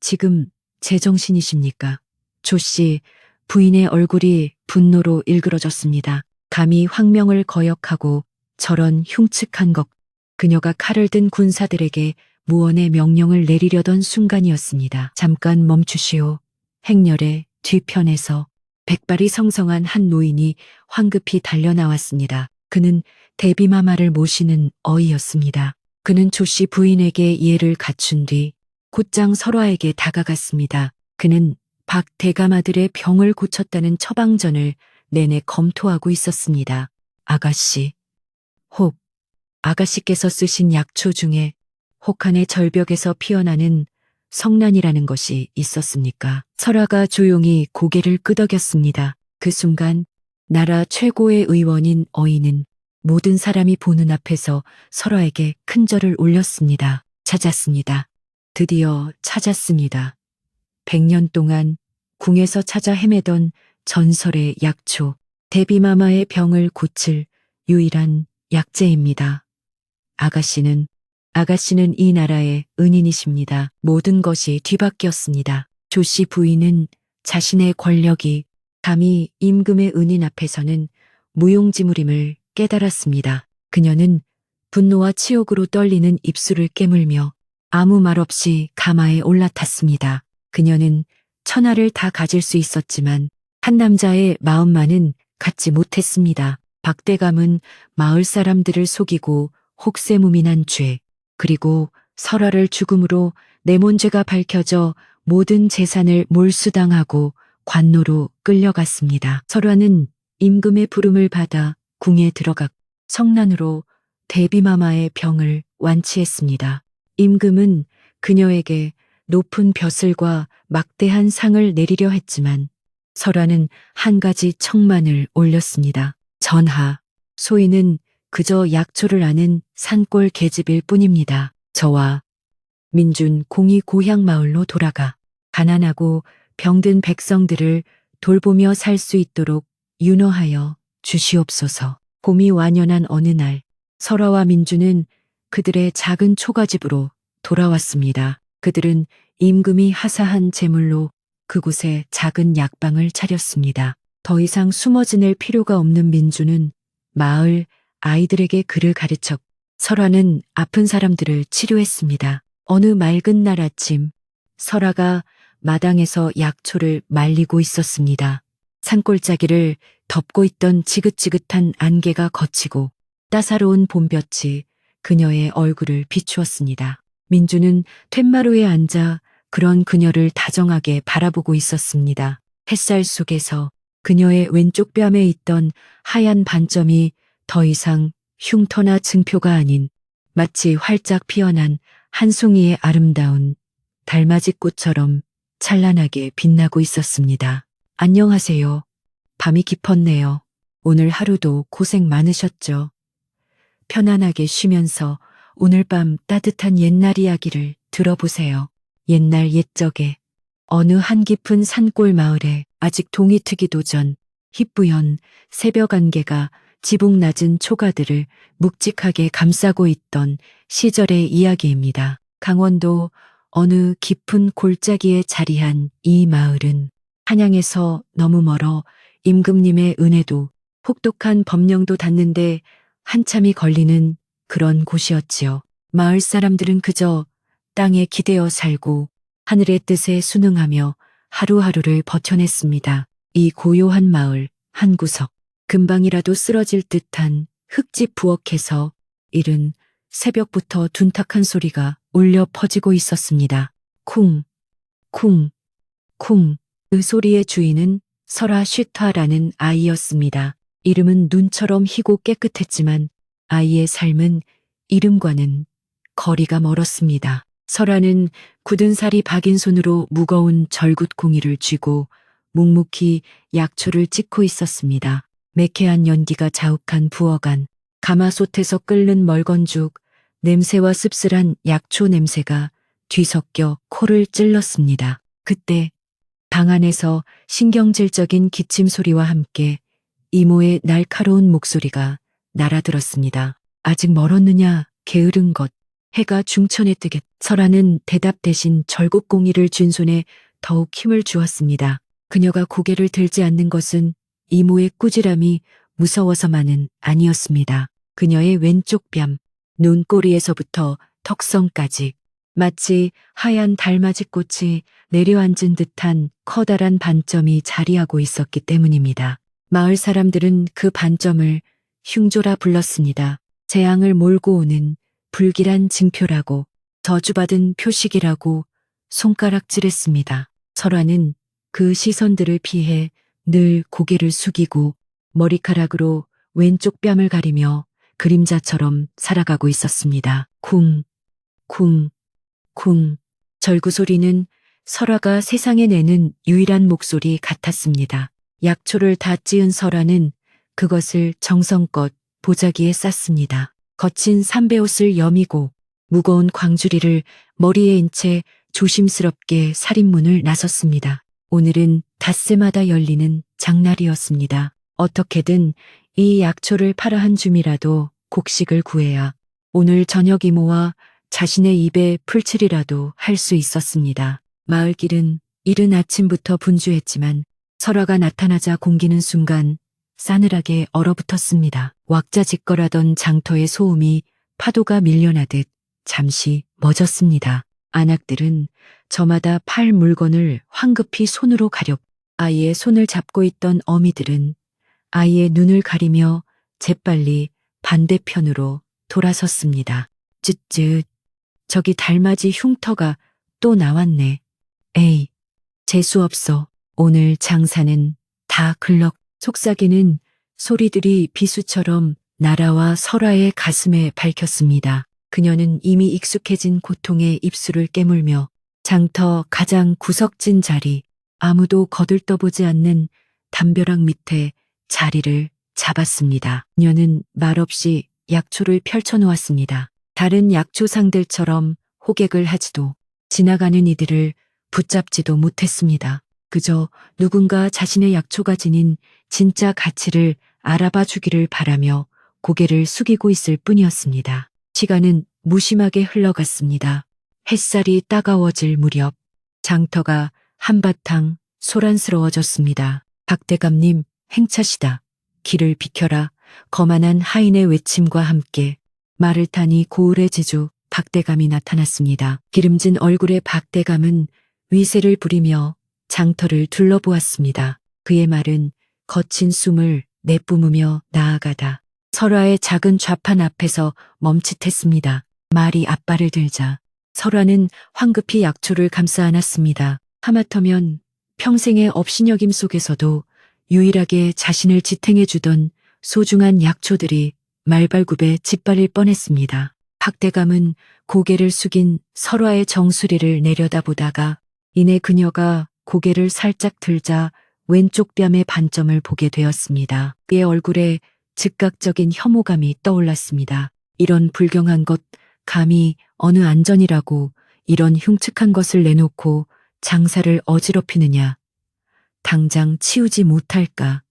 지금 제정신이십니까? 조씨 부인의 얼굴이 분노로 일그러졌습니다. 감히 황명을 거역하고 저런 흉측한 것, 그녀가 칼을 든 군사들에게 무언의 명령을 내리려던 순간이었습니다. 잠깐 멈추시오. 행렬의 뒤편에서 백발이 성성한 한 노인이 황급히 달려나왔습니다. 그는 대비마마를 모시는 어이였습니다. 그는 조씨 부인에게 예를 갖춘 뒤 곧장 설화에게 다가갔습니다. 그는 박 대감아들의 병을 고쳤다는 처방전을 내내 검토하고 있었습니다. 아가씨, 아가씨께서 쓰신 약초 중에 혹한의 절벽에서 피어나는 성난이라는 것이 있었습니까? 설화가 조용히 고개를 끄덕였습니다. 그 순간 나라 최고의 의원인 어인은 모든 사람이 보는 앞에서 설화에게 큰 절을 올렸습니다. 찾았습니다. 드디어 찾았습니다. 100년 동안 궁에서 찾아 헤매던 전설의 약초, 대비마마의 병을 고칠 유일한 약재입니다. 아가씨는 이 나라의 은인이십니다. 모든 것이 뒤바뀌었습니다. 조씨 부인은 자신의 권력이 감히 임금의 은인 앞에서는 무용지물임을 깨달았습니다. 그녀는 분노와 치욕으로 떨리는 입술을 깨물며 아무 말 없이 가마에 올라탔습니다. 그녀는 천하를 다 가질 수 있었지만 한 남자의 마음만은 갖지 못했습니다. 박대감은 마을 사람들을 속이고 혹세무민한 죄, 그리고 설아를 죽음으로 내몬죄가 밝혀져 모든 재산을 몰수당하고 관노로 끌려갔습니다. 설아는 임금의 부름을 받아 궁에 들어가 성난으로 대비마마의 병을 완치했습니다. 임금은 그녀에게 높은 벼슬과 막대한 상을 내리려 했지만 설아는 한 가지 청만을 올렸습니다. 전하, 소인은 그저 약초를 아는 산골 계집일 뿐입니다. 저와 민준 공이 고향 마을로 돌아가 가난하고 병든 백성들을 돌보며 살 수 있도록 윤허하여 주시옵소서. 봄이 완연한 어느 날 설아와 민준은 그들의 작은 초가집으로 돌아왔습니다. 그들은 임금이 하사한 제물로 그곳에 작은 약방을 차렸습니다. 더 이상 숨어 지낼 필요가 없는 민준은 마을 아이들에게 글을 가르쳤고 설아는 아픈 사람들을 치료했습니다. 어느 맑은 날 아침 설아가 마당에서 약초를 말리고 있었습니다. 산골짜기를 덮고 있던 지긋지긋한 안개가 걷히고 따사로운 봄볕이 그녀의 얼굴을 비추었습니다. 민주는 툇마루에 앉아 그런 그녀를 다정하게 바라보고 있었습니다. 햇살 속에서 그녀의 왼쪽 뺨에 있던 하얀 반점이 더 이상 흉터나 증표가 아닌 마치 활짝 피어난 한 송이의 아름다운 달맞이 꽃처럼 찬란하게 빛나고 있었습니다. 안녕하세요. 밤이 깊었네요. 오늘 하루도 고생 많으셨죠? 편안하게 쉬면서 오늘 밤 따뜻한 옛날 이야기를 들어보세요. 옛날 옛적에 어느 한 깊은 산골 마을에 아직 동이 트기도 전 희뿌연 새벽 안개가 지붕 낮은 초가들을 묵직하게 감싸고 있던 시절의 이야기입니다. 강원도 어느 깊은 골짜기에 자리한 이 마을은 한양에서 너무 멀어 임금님의 은혜도 혹독한 법령도 닿는데 한참이 걸리는 그런 곳이었지요. 마을 사람들은 그저 땅에 기대어 살고 하늘의 뜻에 순응하며 하루하루를 버텨냈습니다. 이 고요한 마을 한 구석, 금방이라도 쓰러질 듯한 흙집 부엌에서 이른 새벽부터 둔탁한 소리가 울려 퍼지고 있었습니다. 쿵, 쿵, 쿵. 그 소리의 주인은 설아 슈타라는 아이였습니다. 이름은 눈처럼 희고 깨끗했지만 아이의 삶은 이름과는 거리가 멀었습니다. 설아는 굳은 살이 박인 손으로 무거운 절굿콩이를 쥐고 묵묵히 약초를 찍고 있었습니다. 매캐한 연기가 자욱한 부엌안, 가마솥에서 끓는 멀건죽, 냄새와 씁쓸한 약초 냄새가 뒤섞여 코를 찔렀습니다. 그때 방 안에서 신경질적인 기침 소리와 함께 이모의 날카로운 목소리가 날아들었습니다. 아직 멀었느냐, 게으른 것. 해가 중천에 뜨겠. 설아는 대답 대신 절곡공이를 쥔 손에 더욱 힘을 주었습니다. 그녀가 고개를 들지 않는 것은 이모의 꾸지람이 무서워서만은 아니었습니다. 그녀의 왼쪽 뺨, 눈꼬리에서부터 턱선까지 마치 하얀 달맞이꽃이 내려앉은 듯한 커다란 반점이 자리하고 있었기 때문입니다. 마을 사람들은 그 반점을 흉조라 불렀습니다. 재앙을 몰고 오는 불길한 징표라고, 저주받은 표식이라고 손가락질했습니다. 설아는 그 시선들을 피해 늘 고개를 숙이고 머리카락으로 왼쪽 뺨을 가리며 그림자처럼 살아가고 있었습니다. 쿵, 쿵, 쿵. 절구 소리는 설아가 세상에 내는 유일한 목소리 같았습니다. 약초를 다 찌은 설아는 그것을 정성껏 보자기에 쌌습니다. 거친 삼배옷을 여미고 무거운 광주리를 머리에 인 채 조심스럽게 살인문을 나섰습니다. 오늘은 닷새마다 열리는 장날이었습니다. 어떻게든 이 약초를 팔아 한 줌이라도 곡식을 구해야 오늘 저녁 이모와 자신의 입에 풀칠이라도 할 수 있었습니다. 마을길은 이른 아침부터 분주했지만 설아가 나타나자 공기는 순간 싸늘하게 얼어붙었습니다. 왁자지껄하던 장터의 소음이 파도가 밀려나듯 잠시 멎었습니다. 안악들은 저마다 팔 물건을 황급히 손으로 가렸고 아이의 손을 잡고 있던 어미들은 아이의 눈을 가리며 재빨리 반대편으로 돌아섰습니다. 쯧쯧, 저기 달맞이 흉터가 또 나왔네. 에이, 재수없어. 오늘 장사는 다 글럭. 속삭이는 소리들이 비수처럼 나라와 설아의 가슴에 밝혔습니다. 그녀는 이미 익숙해진 고통에 입술을 깨물며 장터 가장 구석진 자리, 아무도 거들떠보지 않는 담벼락 밑에 자리를 잡았습니다. 그녀는 말없이 약초를 펼쳐놓았습니다. 다른 약초상들처럼 호객을 하지도 지나가는 이들을 붙잡지도 못했습니다. 그저 누군가 자신의 약초가 지닌 진짜 가치를 알아봐 주기를 바라며 고개를 숙이고 있을 뿐이었습니다. 시간은 무심하게 흘러갔습니다. 햇살이 따가워질 무렵 장터가 한바탕 소란스러워졌습니다. 박대감님, 행차시다. 길을 비켜라. 거만한 하인의 외침과 함께 말을 타니 고을의 제주 박대감이 나타났습니다. 기름진 얼굴의 박대감은 위세를 부리며 장터를 둘러보았습니다. 그의 말은 거친 숨을 내뿜으며 나아가다 설화의 작은 좌판 앞에서 멈칫했습니다. 말이 앞발을 들자 설화는 황급히 약초를 감싸 안았습니다. 하마터면 평생의 업신여김 속에서도 유일하게 자신을 지탱해주던 소중한 약초들이 말발굽에 짓밟릴 뻔했습니다. 박대감은 고개를 숙인 설화의 정수리를 내려다보다가 이내 그녀가 고개를 살짝 들자 왼쪽 뺨의 반점을 보게 되었습니다. 그의 얼굴에 즉각적인 혐오감이 떠올랐습니다. 이런 불경한 것, 감히 어느 안전이라고 이런 흉측한 것을 내놓고 장사를 어지럽히느냐. 당장 치우지 못할까.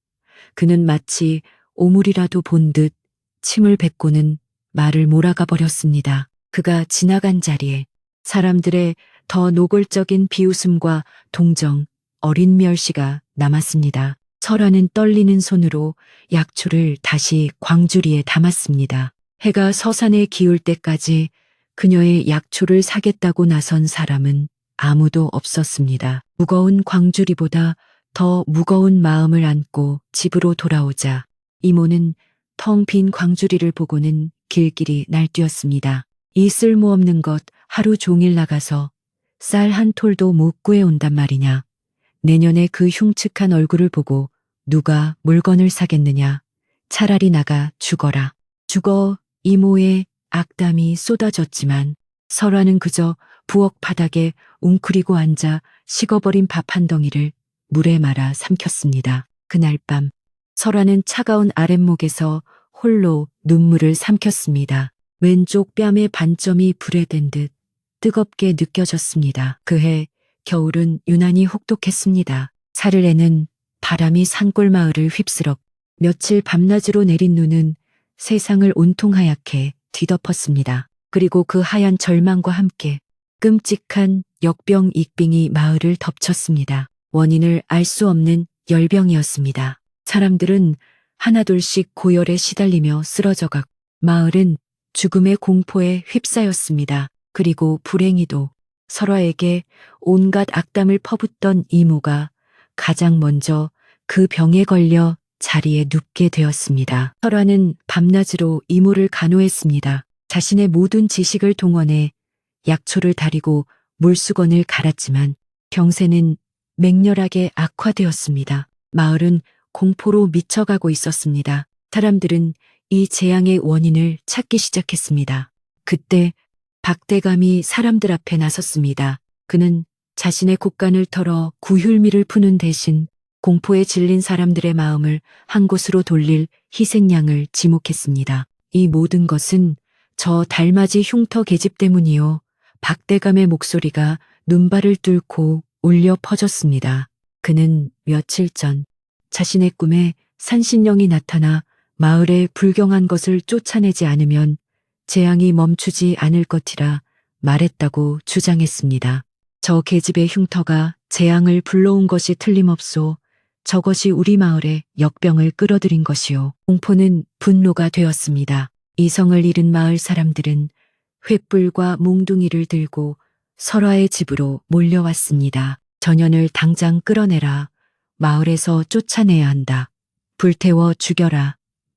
그는 마치 오물이라도 본 듯 침을 뱉고는 말을 몰아가 버렸습니다. 그가 지나간 자리에 사람들의 더 노골적인 비웃음과 동정, 어린 멸시가 남았습니다. 설아는 떨리는 손으로 약초를 다시 광주리에 담았습니다. 해가 서산에 기울 때까지 그녀의 약초를 사겠다고 나선 사람은 아무도 없었습니다. 무거운 광주리보다 더 무거운 마음을 안고 집으로 돌아오자 이모는 텅 빈 광주리를 보고는 길길이 날뛰었습니다. 이 쓸모없는 것 하루 종일 나가서 쌀 한 톨도 못 구해온단 말이냐. 내년에 그 흉측한 얼굴을 보고 누가 물건을 사겠느냐. 차라리 나가 죽어라. 죽어. 이모의 악담이 쏟아졌지만 설화는 그저 부엌 바닥에 웅크리고 앉아 식어버린 밥 한 덩이를 물에 말아 삼켰습니다. 그날 밤 설화는 차가운 아랫목에서 홀로 눈물을 삼켰습니다. 왼쪽 뺨의 반점이 불에 댄 듯 뜨겁게 느껴졌습니다. 그해 겨울은 유난히 혹독했습니다. 사흘에는 바람이 산골 마을을 휩쓸어 며칠 밤낮으로 내린 눈은 세상을 온통 하얗게 뒤덮었습니다. 그리고 그 하얀 절망과 함께 끔찍한 역병 익빙이 마을을 덮쳤습니다. 원인을 알 수 없는 열병이었습니다. 사람들은 하나둘씩 고열에 시달리며 쓰러져갔고 마을은 죽음의 공포에 휩싸였습니다. 그리고 불행히도 설화에게 온갖 악담을 퍼붓던 이모가 가장 먼저 그 병에 걸려 자리에 눕게 되었습니다. 설화는 밤낮으로 이모를 간호했습니다. 자신의 모든 지식을 동원해 약초를 다리고 물수건을 갈았지만 병세는 맹렬하게 악화되었습니다. 마을은 공포로 미쳐가고 있었습니다. 사람들은 이 재앙의 원인을 찾기 시작했습니다. 그때 박대감이 사람들 앞에 나섰습니다. 그는 자신의 곡간을 털어 구휼미를 푸는 대신 공포에 질린 사람들의 마음을 한 곳으로 돌릴 희생양을 지목했습니다. 이 모든 것은 저 달맞이 흉터 계집 때문이요. 박대감의 목소리가 눈발을 뚫고 울려 퍼졌습니다. 그는 며칠 전 자신의 꿈에 산신령이 나타나 마을에 불경한 것을 쫓아내지 않으면 재앙이 멈추지 않을 것이라 말했다고 주장했습니다. 저 계집의 흉터가 재앙을 불러온 것이 틀림없소. 저것이 우리 마을에 역병을 끌어들인 것이요. 공포는 분노가 되었습니다. 이성을 잃은 마을 사람들은 횃불과 몽둥이를 들고 설화의 집으로 몰려왔습니다. 전현을 당장 끌어내라. 마을에서 쫓아내야 한다. 불태워 죽여라.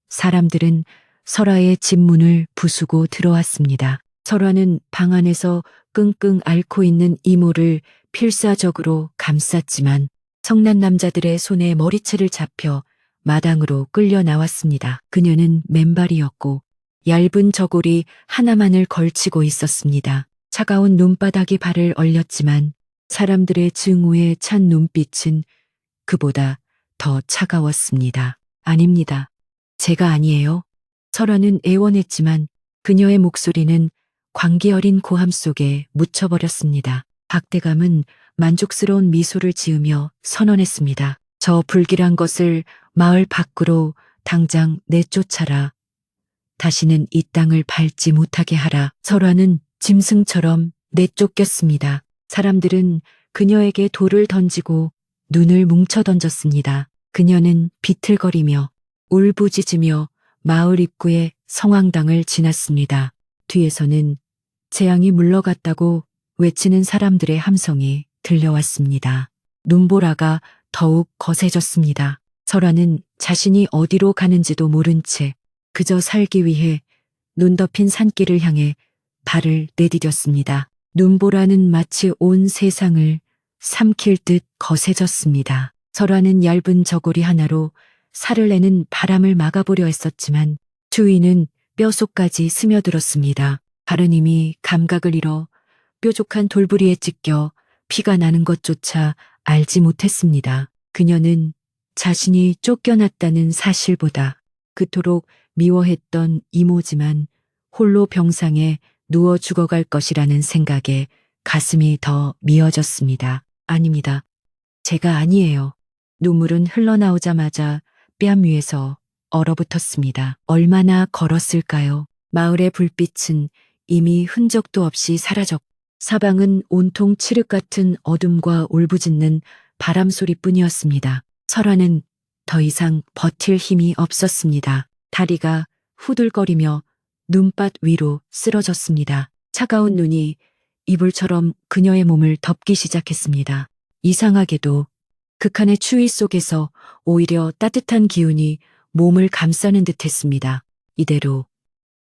사람들은 설화의 집 문을 부수고 들어왔습니다. 설화는 방 안에서 끙끙 앓고 있는 이모를 필사적으로 감쌌지만 성난 남자들의 손에 머리채를 잡혀 마당으로 끌려 나왔습니다. 그녀는 맨발이었고 얇은 저고리 하나만을 걸치고 있었습니다. 차가운 눈바닥이 발을 얼렸지만 사람들의 증오에 찬 눈빛은 그보다 더 차가웠습니다. 아닙니다. 제가 아니에요. 설화는 애원했지만 그녀의 목소리는 광기 어린 고함 속에 묻혀버렸습니다. 박대감은 만족스러운 미소를 지으며 선언했습니다. 저 불길한 것을 마을 밖으로 당장 내쫓아라. 다시는 이 땅을 밟지 못하게 하라. 설화는 짐승처럼 내쫓겼습니다. 사람들은 그녀에게 돌을 던지고 눈을 뭉쳐 던졌습니다. 그녀는 비틀거리며 울부짖으며 마을 입구의 성황당을 지났습니다. 뒤에서는 재앙이 물러갔다고 외치는 사람들의 함성이 들려왔습니다. 눈보라가 더욱 거세졌습니다. 설화는 자신이 어디로 가는지도 모른 채 그저 살기 위해 눈 덮인 산길을 향해 발을 내디뎠습니다. 눈보라는 마치 온 세상을 삼킬 듯 거세졌습니다. 설화는 얇은 저고리 하나로 살을 내는 바람을 막아보려 했었지만 주위는 뼛속까지 스며들었습니다. 발은 이미 감각을 잃어 뾰족한 돌부리에 찢겨 피가 나는 것조차 알지 못했습니다. 그녀는 자신이 쫓겨났다는 사실보다 그토록 미워했던 이모지만 홀로 병상에 누워 죽어갈 것이라는 생각에 가슴이 더 미어졌습니다. 아닙니다. 제가 아니에요. 눈물은 흘러나오자마자 뺨 위에서 얼어붙었습니다. 얼마나 걸었을까요? 마을의 불빛은 이미 흔적도 없이 사라졌고 사방은 온통 칠흑 같은 어둠과 울부짖는 바람 소리뿐이었습니다. 설화는 더 이상 버틸 힘이 없었습니다. 다리가 후들거리며 눈밭 위로 쓰러졌습니다. 차가운 눈이 이불처럼 그녀의 몸을 덮기 시작했습니다. 이상하게도 극한의 추위 속에서 오히려 따뜻한 기운이 몸을 감싸는 듯했습니다. 이대로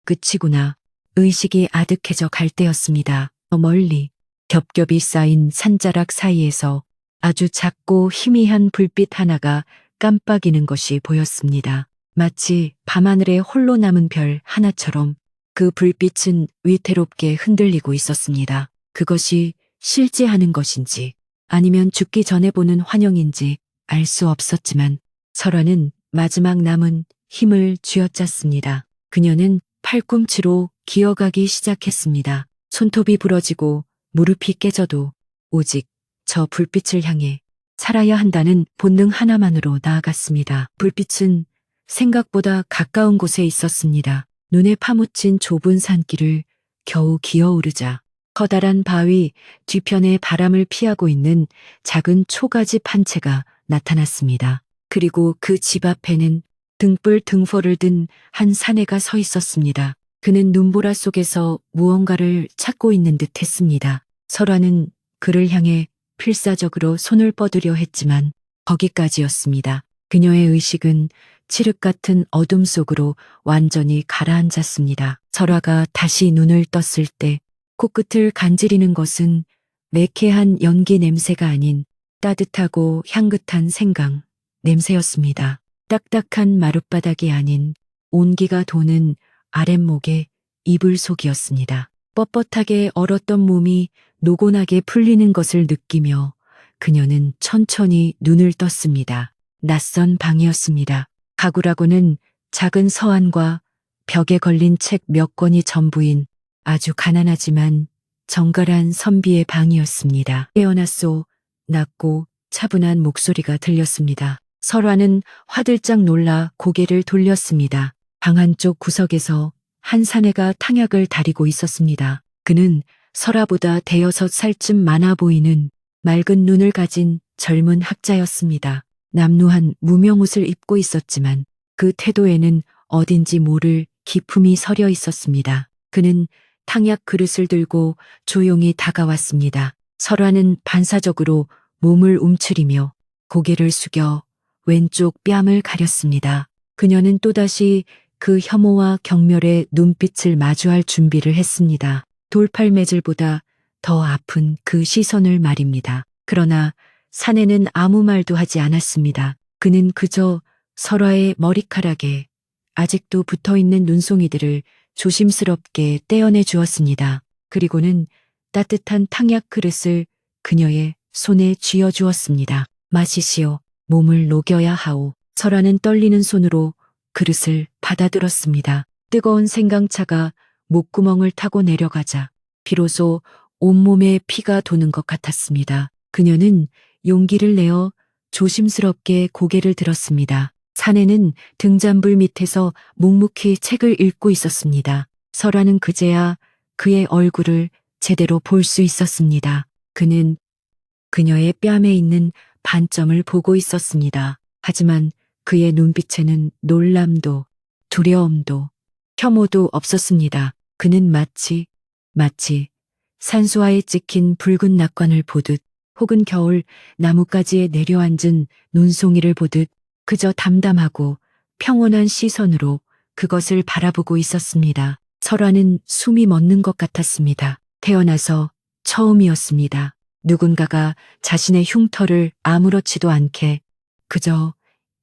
끝이구나. 의식이 아득해져 갈 때였습니다. 저 멀리 겹겹이 쌓인 산자락 사이에서 아주 작고 희미한 불빛 하나가 깜빡이는 것이 보였습니다. 마치 밤하늘에 홀로 남은 별 하나처럼 그 불빛은 위태롭게 흔들리고 있었습니다. 그것이 실제하는 것인지 아니면 죽기 전에 보는 환영인지 알 수 없었지만 설화는 마지막 남은 힘을 쥐어짰습니다. 그녀는 팔꿈치로 기어가기 시작했습니다. 손톱이 부러지고 무릎이 깨져도 오직 저 불빛을 향해 살아야 한다는 본능 하나만으로 나아갔습니다. 불빛은 생각보다 가까운 곳에 있었습니다. 눈에 파묻힌 좁은 산길을 겨우 기어오르자 커다란 바위 뒤편에 바람을 피하고 있는 작은 초가집 한 채가 나타났습니다. 그리고 그 집 앞에는 등불 등포를 든 한 사내가 서 있었습니다. 그는 눈보라 속에서 무언가를 찾고 있는 듯 했습니다. 설화는 그를 향해 필사적으로 손을 뻗으려 했지만 거기까지였습니다. 그녀의 의식은 칠흑 같은 어둠 속으로 완전히 가라앉았습니다. 설화가 다시 눈을 떴을 때 코끝을 간지리는 것은 매캐한 연기 냄새가 아닌 따뜻하고 향긋한 생강 냄새였습니다. 딱딱한 마룻바닥이 아닌 온기가 도는 아랫목의 이불 속이었습니다. 뻣뻣하게 얼었던 몸이 노곤하게 풀리는 것을 느끼며 그녀는 천천히 눈을 떴습니다. 낯선 방이었습니다. 가구라고는 작은 서안과 벽에 걸린 책 몇 권이 전부인 아주 가난하지만 정갈한 선비의 방이었습니다. 깨어났소. 낮고 차분한 목소리가 들렸습니다. 설화는 화들짝 놀라 고개를 돌렸습니다. 방 한쪽 구석에서 한 사내가 탕약을 다리고 있었습니다. 그는 설화보다 대여섯 살쯤 많아 보이는 맑은 눈을 가진 젊은 학자였습니다. 남루한 무명옷을 입고 있었지만 그 태도에는 어딘지 모를 기품이 서려 있었습니다. 그는 탕약 그릇을 들고 조용히 다가왔습니다. 설화는 반사적으로 몸을 움츠리며 고개를 숙여 왼쪽 뺨을 가렸습니다. 그녀는 또다시 그 혐오와 경멸의 눈빛을 마주할 준비를 했습니다. 돌팔매질보다 더 아픈 그 시선을 말입니다. 그러나 사내는 아무 말도 하지 않았습니다. 그는 그저 설화의 머리카락에 아직도 붙어있는 눈송이들을 조심스럽게 떼어내 주었습니다. 그리고는 따뜻한 탕약 그릇을 그녀의 손에 쥐어 주었습니다. 마시시오. 몸을 녹여야 하오. 설화는 떨리는 손으로 그릇을 받아들었습니다. 뜨거운 생강차가 목구멍을 타고 내려가자 비로소 온몸에 피가 도는 것 같았습니다. 그녀는 용기를 내어 조심스럽게 고개를 들었습니다. 사내는 등잔불 밑에서 묵묵히 책을 읽고 있었습니다. 설화는 그제야 그의 얼굴을 제대로 볼 수 있었습니다. 그는 그녀의 뺨에 있는 반점을 보고 있었습니다. 하지만 그의 눈빛에는 놀람도 두려움도 혐오도 없었습니다. 그는 마치 산수화에 찍힌 붉은 낙관을 보듯 혹은 겨울 나뭇가지에 내려앉은 눈송이를 보듯 그저 담담하고 평온한 시선으로 그것을 바라보고 있었습니다. 설화는 숨이 멎는 것 같았습니다. 태어나서 처음이었습니다. 누군가가 자신의 흉터를 아무렇지도 않게 그저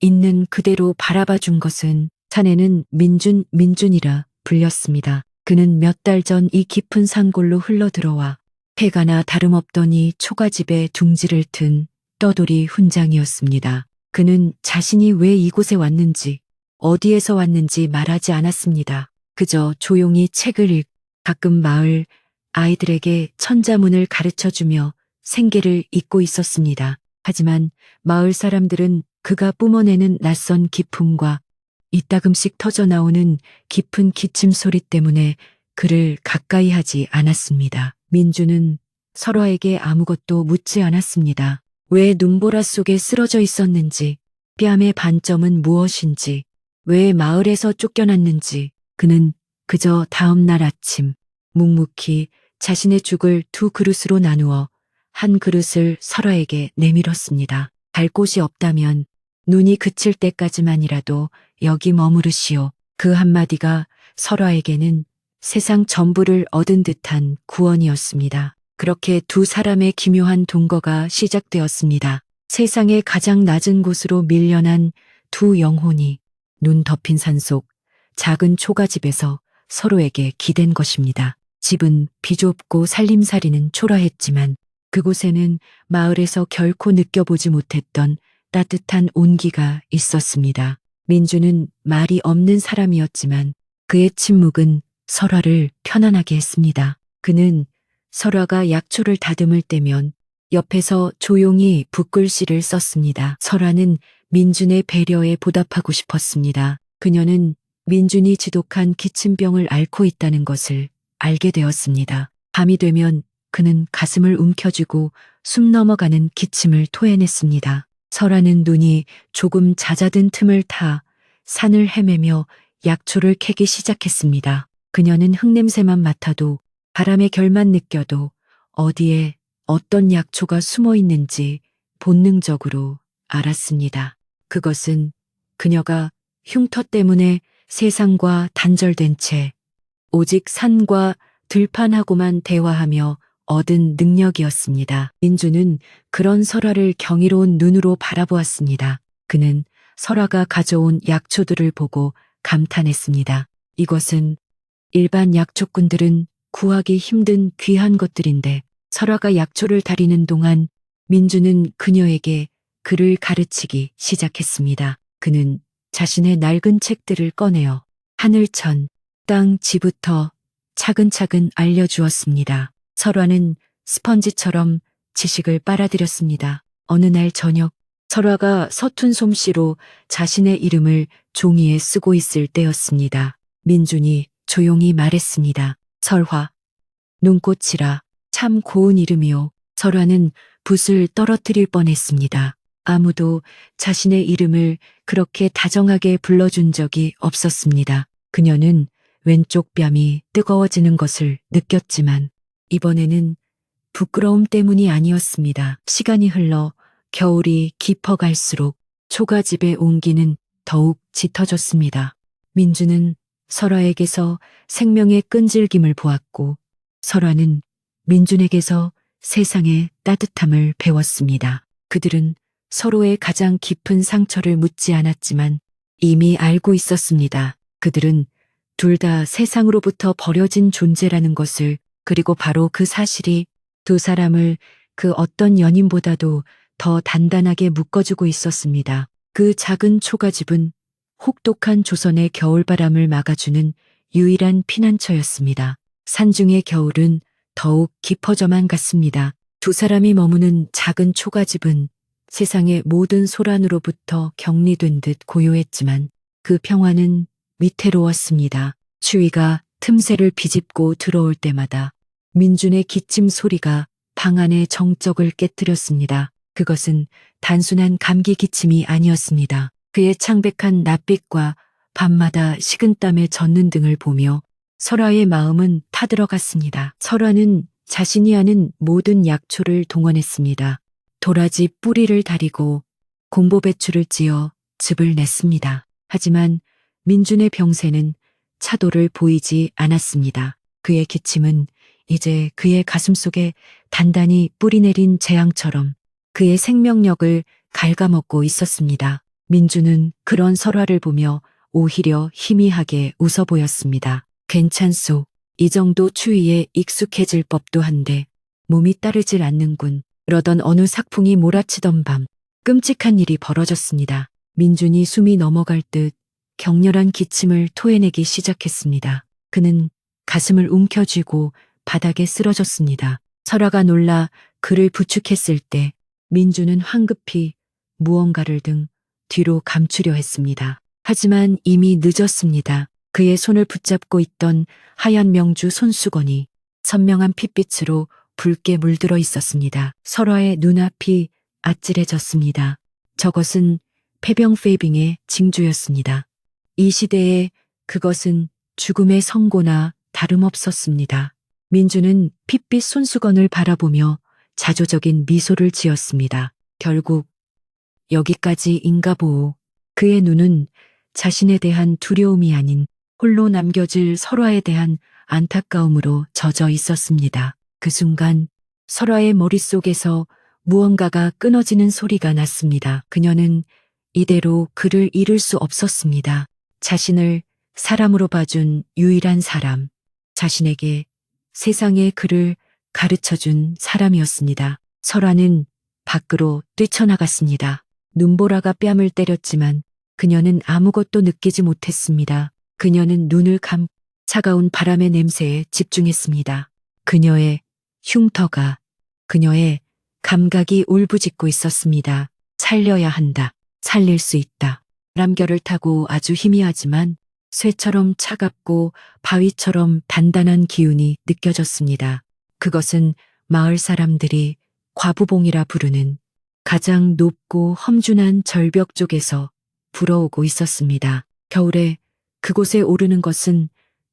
있는 그대로 바라봐 준 것은 사내는 민준이라 불렸습니다. 그는 몇 달 전 이 깊은 산골로 흘러 들어와 폐가나 다름없더니 초가집에 둥지를 튼 떠돌이 훈장이었습니다. 그는 자신이 왜 이곳에 왔는지 어디에서 왔는지 말하지 않았습니다. 그저 조용히 책을 가끔 마을 아이들에게 천자문을 가르쳐주며 생계를 잇고 있었습니다. 하지만 마을 사람들은 그가 뿜어내는 낯선 기품과 이따금씩 터져나오는 깊은 기침 소리 때문에 그를 가까이 하지 않았습니다. 민주는 설화에게 아무것도 묻지 않았습니다. 왜 눈보라 속에 쓰러져 있었는지, 뺨의 반점은 무엇인지, 왜 마을에서 쫓겨났는지, 그는 그저 다음 날 아침 묵묵히 자신의 죽을 두 그릇으로 나누어 한 그릇을 설화에게 내밀었습니다. 갈 곳이 없다면 눈이 그칠 때까지만이라도 여기 머무르시오. 그 한마디가 설화에게는 세상 전부를 얻은 듯한 구원이었습니다. 그렇게 두 사람의 기묘한 동거가 시작되었습니다. 세상의 가장 낮은 곳으로 밀려난 두 영혼이 눈 덮인 산속 작은 초가집에서 서로에게 기댄 것입니다. 집은 비좁고 살림살이는 초라했지만 그곳에는 마을에서 결코 느껴보지 못했던 따뜻한 온기가 있었습니다. 민주는 말이 없는 사람이었지만 그의 침묵은 설화를 편안하게 했습니다. 그는 설화가 약초를 다듬을 때면 옆에서 조용히 붓글씨를 썼습니다. 설화는 민준의 배려에 보답하고 싶었습니다. 그녀는 민준이 지독한 기침병을 앓고 있다는 것을 알게 되었습니다. 밤이 되면 그는 가슴을 움켜쥐고 숨 넘어가는 기침을 토해냈습니다. 설화는 눈이 조금 잦아든 틈을 타 산을 헤매며 약초를 캐기 시작했습니다. 그녀는 흙냄새만 맡아도 바람의 결만 느껴도 어디에 어떤 약초가 숨어 있는지 본능적으로 알았습니다. 그것은 그녀가 흉터 때문에 세상과 단절된 채 오직 산과 들판하고만 대화하며 얻은 능력이었습니다. 민주는 그런 설화를 경이로운 눈으로 바라보았습니다. 그는 설화가 가져온 약초들을 보고 감탄했습니다. 이것은 일반 약초꾼들은 구하기 힘든 귀한 것들인데 설화가 약초를 다리는 동안 민주는 그녀에게 글을 가르치기 시작했습니다. 그는 자신의 낡은 책들을 꺼내어 하늘천, 땅, 지부터 차근차근 알려주었습니다. 설화는 스펀지처럼 지식을 빨아들였습니다. 어느 날 저녁 설화가 서툰 솜씨로 자신의 이름을 종이에 쓰고 있을 때였습니다. 민준이 조용히 말했습니다. 설화, 눈꽃이라 참 고운 이름이오. 설화는 붓을 떨어뜨릴 뻔했습니다. 아무도 자신의 이름을 그렇게 다정하게 불러준 적이 없었습니다. 그녀는 왼쪽 뺨이 뜨거워지는 것을 느꼈지만 이번에는 부끄러움 때문이 아니었습니다. 시간이 흘러 겨울이 깊어갈수록 초가집의 온기는 더욱 짙어졌습니다. 민주는 설화에게서 생명의 끈질김을 보았고 설화는 민준에게서 세상의 따뜻함을 배웠습니다. 그들은 서로의 가장 깊은 상처를 묻지 않았지만 이미 알고 있었습니다. 그들은 둘 다 세상으로부터 버려진 존재라는 것을, 그리고 바로 그 사실이 두 사람을 그 어떤 연인보다도 더 단단하게 묶어주고 있었습니다. 그 작은 초가집은 혹독한 조선의 겨울바람을 막아주는 유일한 피난처였습니다. 산중의 겨울은 더욱 깊어져만 갔습니다. 두 사람이 머무는 작은 초가집은 세상의 모든 소란으로부터 격리된 듯 고요했지만 그 평화는 위태로웠습니다. 추위가 틈새를 비집고 들어올 때마다 민준의 기침 소리가 방 안의 정적을 깨뜨렸습니다. 그것은 단순한 감기 기침이 아니었습니다. 그의 창백한 낯빛과 밤마다 식은땀에 젖는 등을 보며 설화의 마음은 타들어갔습니다. 설화는 자신이 아는 모든 약초를 동원했습니다. 도라지 뿌리를 다리고 곰보배추를 찧어 즙을 냈습니다. 하지만 민준의 병세는 차도를 보이지 않았습니다. 그의 기침은 이제 그의 가슴속에 단단히 뿌리내린 재앙처럼 그의 생명력을 갉아먹고 있었습니다. 민주는 그런 설화를 보며 오히려 희미하게 웃어 보였습니다. 괜찮소. 이 정도 추위에 익숙해질 법도 한데 몸이 따르질 않는군. 그러던 어느 삭풍이 몰아치던 밤, 끔찍한 일이 벌어졌습니다. 민준이 숨이 넘어갈 듯 격렬한 기침을 토해내기 시작했습니다. 그는 가슴을 움켜쥐고 바닥에 쓰러졌습니다. 설화가 놀라 그를 부축했을 때 민주는 황급히 무언가를 등 뒤로 감추려 했습니다. 하지만 이미 늦었습니다. 그의 손을 붙잡고 있던 하얀 명주 손수건이 선명한 핏빛으로 붉게 물들어 있었습니다. 설화의 눈앞이 아찔해졌습니다. 저것은 폐병 페이빙의 징조였습니다. 이 시대에 그것은 죽음의 선고나 다름없었습니다. 민주는 핏빛 손수건을 바라보며 자조적인 미소를 지었습니다. 결국 여기까지인가 보오. 그의 눈은 자신에 대한 두려움이 아닌 홀로 남겨질 설화에 대한 안타까움으로 젖어 있었습니다. 그 순간 설화의 머릿속에서 무언가가 끊어지는 소리가 났습니다. 그녀는 이대로 그를 잃을 수 없었습니다. 자신을 사람으로 봐준 유일한 사람, 자신에게 세상의 그를 가르쳐준 사람이었습니다. 설화는 밖으로 뛰쳐나갔습니다. 눈보라가 뺨을 때렸지만 그녀는 아무것도 느끼지 못했습니다. 그녀는 눈을 감고 차가운 바람의 냄새에 집중했습니다. 그녀의 흉터가, 그녀의 감각이 울부짖고 있었습니다. 살려야 한다. 살릴 수 있다. 바람결을 타고 아주 희미하지만 쇠처럼 차갑고 바위처럼 단단한 기운이 느껴졌습니다. 그것은 마을 사람들이 과부봉이라 부르는 가장 높고 험준한 절벽 쪽에서 불어오고 있었습니다. 겨울에 그곳에 오르는 것은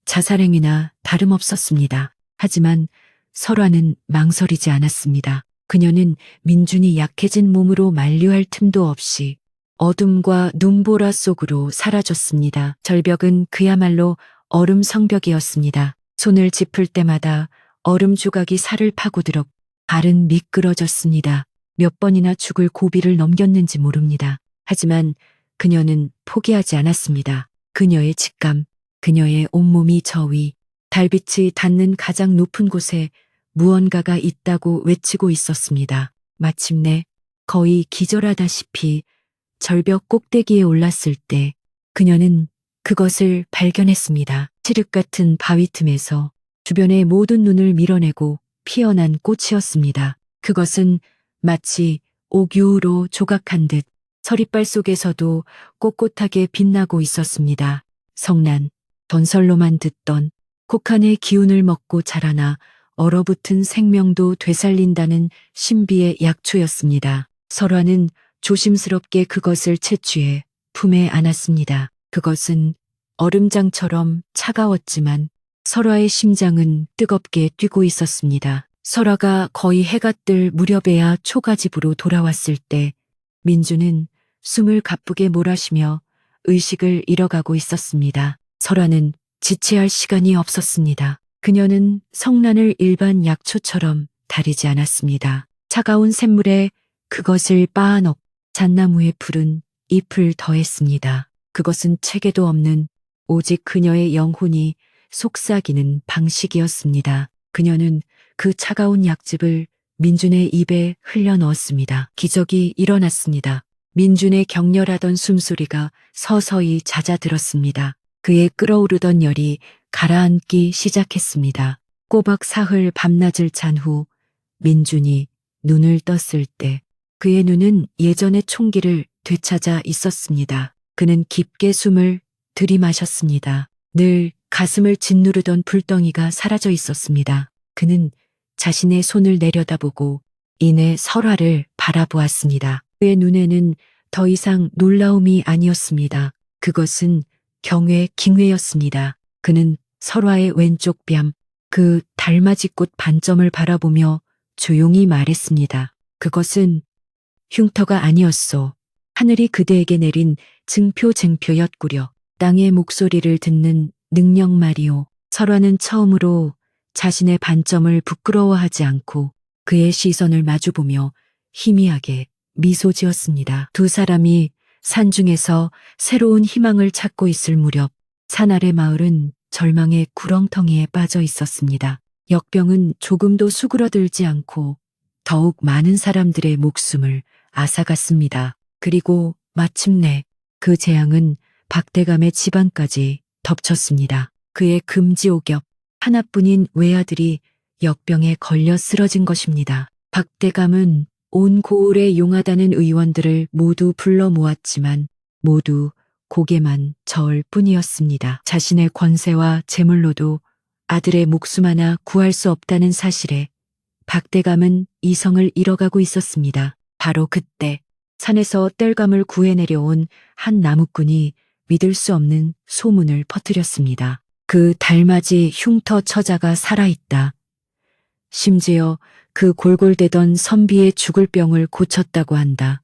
자살행위나 다름없었습니다. 하지만 설화는 망설이지 않았습니다. 그녀는 민준이 약해진 몸으로 만류할 틈도 없이 어둠과 눈보라 속으로 사라졌습니다. 절벽은 그야말로 얼음 성벽이었습니다. 손을 짚을 때마다 얼음 조각이 살을 파고들어 발은 미끄러졌습니다. 몇 번이나 죽을 고비를 넘겼는지 모릅니다. 하지만 그녀는 포기하지 않았습니다. 그녀의 직감, 그녀의 온몸이 저 위, 달빛이 닿는 가장 높은 곳에 무언가가 있다고 외치고 있었습니다. 마침내 거의 기절하다시피 절벽 꼭대기에 올랐을 때 그녀는 그것을 발견했습니다. 칠흑 같은 바위 틈에서 주변의 모든 눈을 밀어내고 피어난 꽃이었습니다. 그것은 마치 옥유로 조각한 듯 서리빨 속에서도 꼿꼿하게 빛나고 있었습니다. 성난, 전설로만 듣던 곡한의 기운을 먹고 자라나 얼어붙은 생명도 되살린다는 신비의 약초였습니다. 설화는 조심스럽게 그것을 채취해 품에 안았습니다. 그것은 얼음장처럼 차가웠지만 설화의 심장은 뜨겁게 뛰고 있었습니다. 설화가 거의 해가 뜰 무렵에야 초가집으로 돌아왔을 때 민주는 숨을 가쁘게 몰아쉬며 의식을 잃어가고 있었습니다. 설화는 지체할 시간이 없었습니다. 그녀는 성난을 일반 약초처럼 다리지 않았습니다. 차가운 샘물에 그것을 빻아넣고 잣나무에 푸른 잎을 더했습니다. 그것은 체계도 없는 오직 그녀의 영혼이 속삭이는 방식이었습니다. 그녀는 그 차가운 약즙을 민준의 입에 흘려 넣었습니다. 기적이 일어났습니다. 민준의 격렬하던 숨소리가 서서히 잦아들었습니다. 그의 끓어오르던 열이 가라앉기 시작했습니다. 꼬박 사흘 밤낮을 잔 후 민준이 눈을 떴을 때 그의 눈은 예전의 총기를 되찾아 있었습니다. 그는 깊게 숨을 들이마셨습니다. 늘 가슴을 짓누르던 불덩이가 사라져 있었습니다. 그는 자신의 손을 내려다보고 이내 설화를 바라보았습니다. 그의 눈에는 더 이상 놀라움이 아니었습니다. 그것은 경외,敬畏였습니다. 그는 설화의 왼쪽 뺨, 그 달맞이꽃 반점을 바라보며 조용히 말했습니다. 그것은 흉터가 아니었소. 하늘이 그대에게 내린 증표였구려. 땅의 목소리를 듣는 능력 말이오. 설화는 처음으로 자신의 반점을 부끄러워하지 않고 그의 시선을 마주보며 희미하게 미소 지었습니다. 두 사람이 산중에서 새로운 희망을 찾고 있을 무렵 산 아래 마을은 절망의 구렁텅이에 빠져 있었습니다. 역병은 조금도 수그러들지 않고 더욱 많은 사람들의 목숨을 앗아갔습니다. 그리고 마침내 그 재앙은 박대감의 집안까지 덮쳤습니다. 그의 금지옥엽 하나뿐인 외아들이 역병에 걸려 쓰러진 것입니다. 박대감은 온 고을에 용하다는 의원들을 모두 불러 모았지만 모두 고개만 저을 뿐이었습니다. 자신의 권세와 재물로도 아들의 목숨 하나 구할 수 없다는 사실에 박대감은 이성을 잃어가고 있었습니다. 바로 그때 산에서 땔감을 구해내려온 한 나무꾼이 믿을 수 없는 소문을 퍼뜨렸습니다. 그 달맞이 흉터 처자가 살아있다. 심지어 그 골골대던 선비의 죽을 병을 고쳤다고 한다.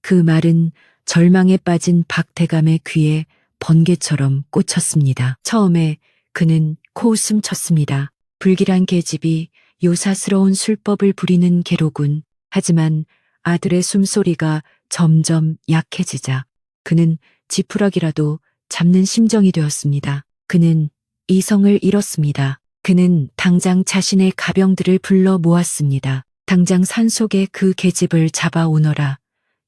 그 말은 절망에 빠진 박대감의 귀에 번개처럼 꽂혔습니다. 처음에 그는 코웃음 쳤습니다. 불길한 계집이 요사스러운 술법을 부리는 개로군. 하지만 아들의 숨소리가 점점 약해지자 그는 지푸라기라도 잡는 심정이 되었습니다. 그는 이성을 잃었습니다. 그는 당장 자신의 가병들을 불러 모았습니다. 당장 산속에 그 계집을 잡아오너라.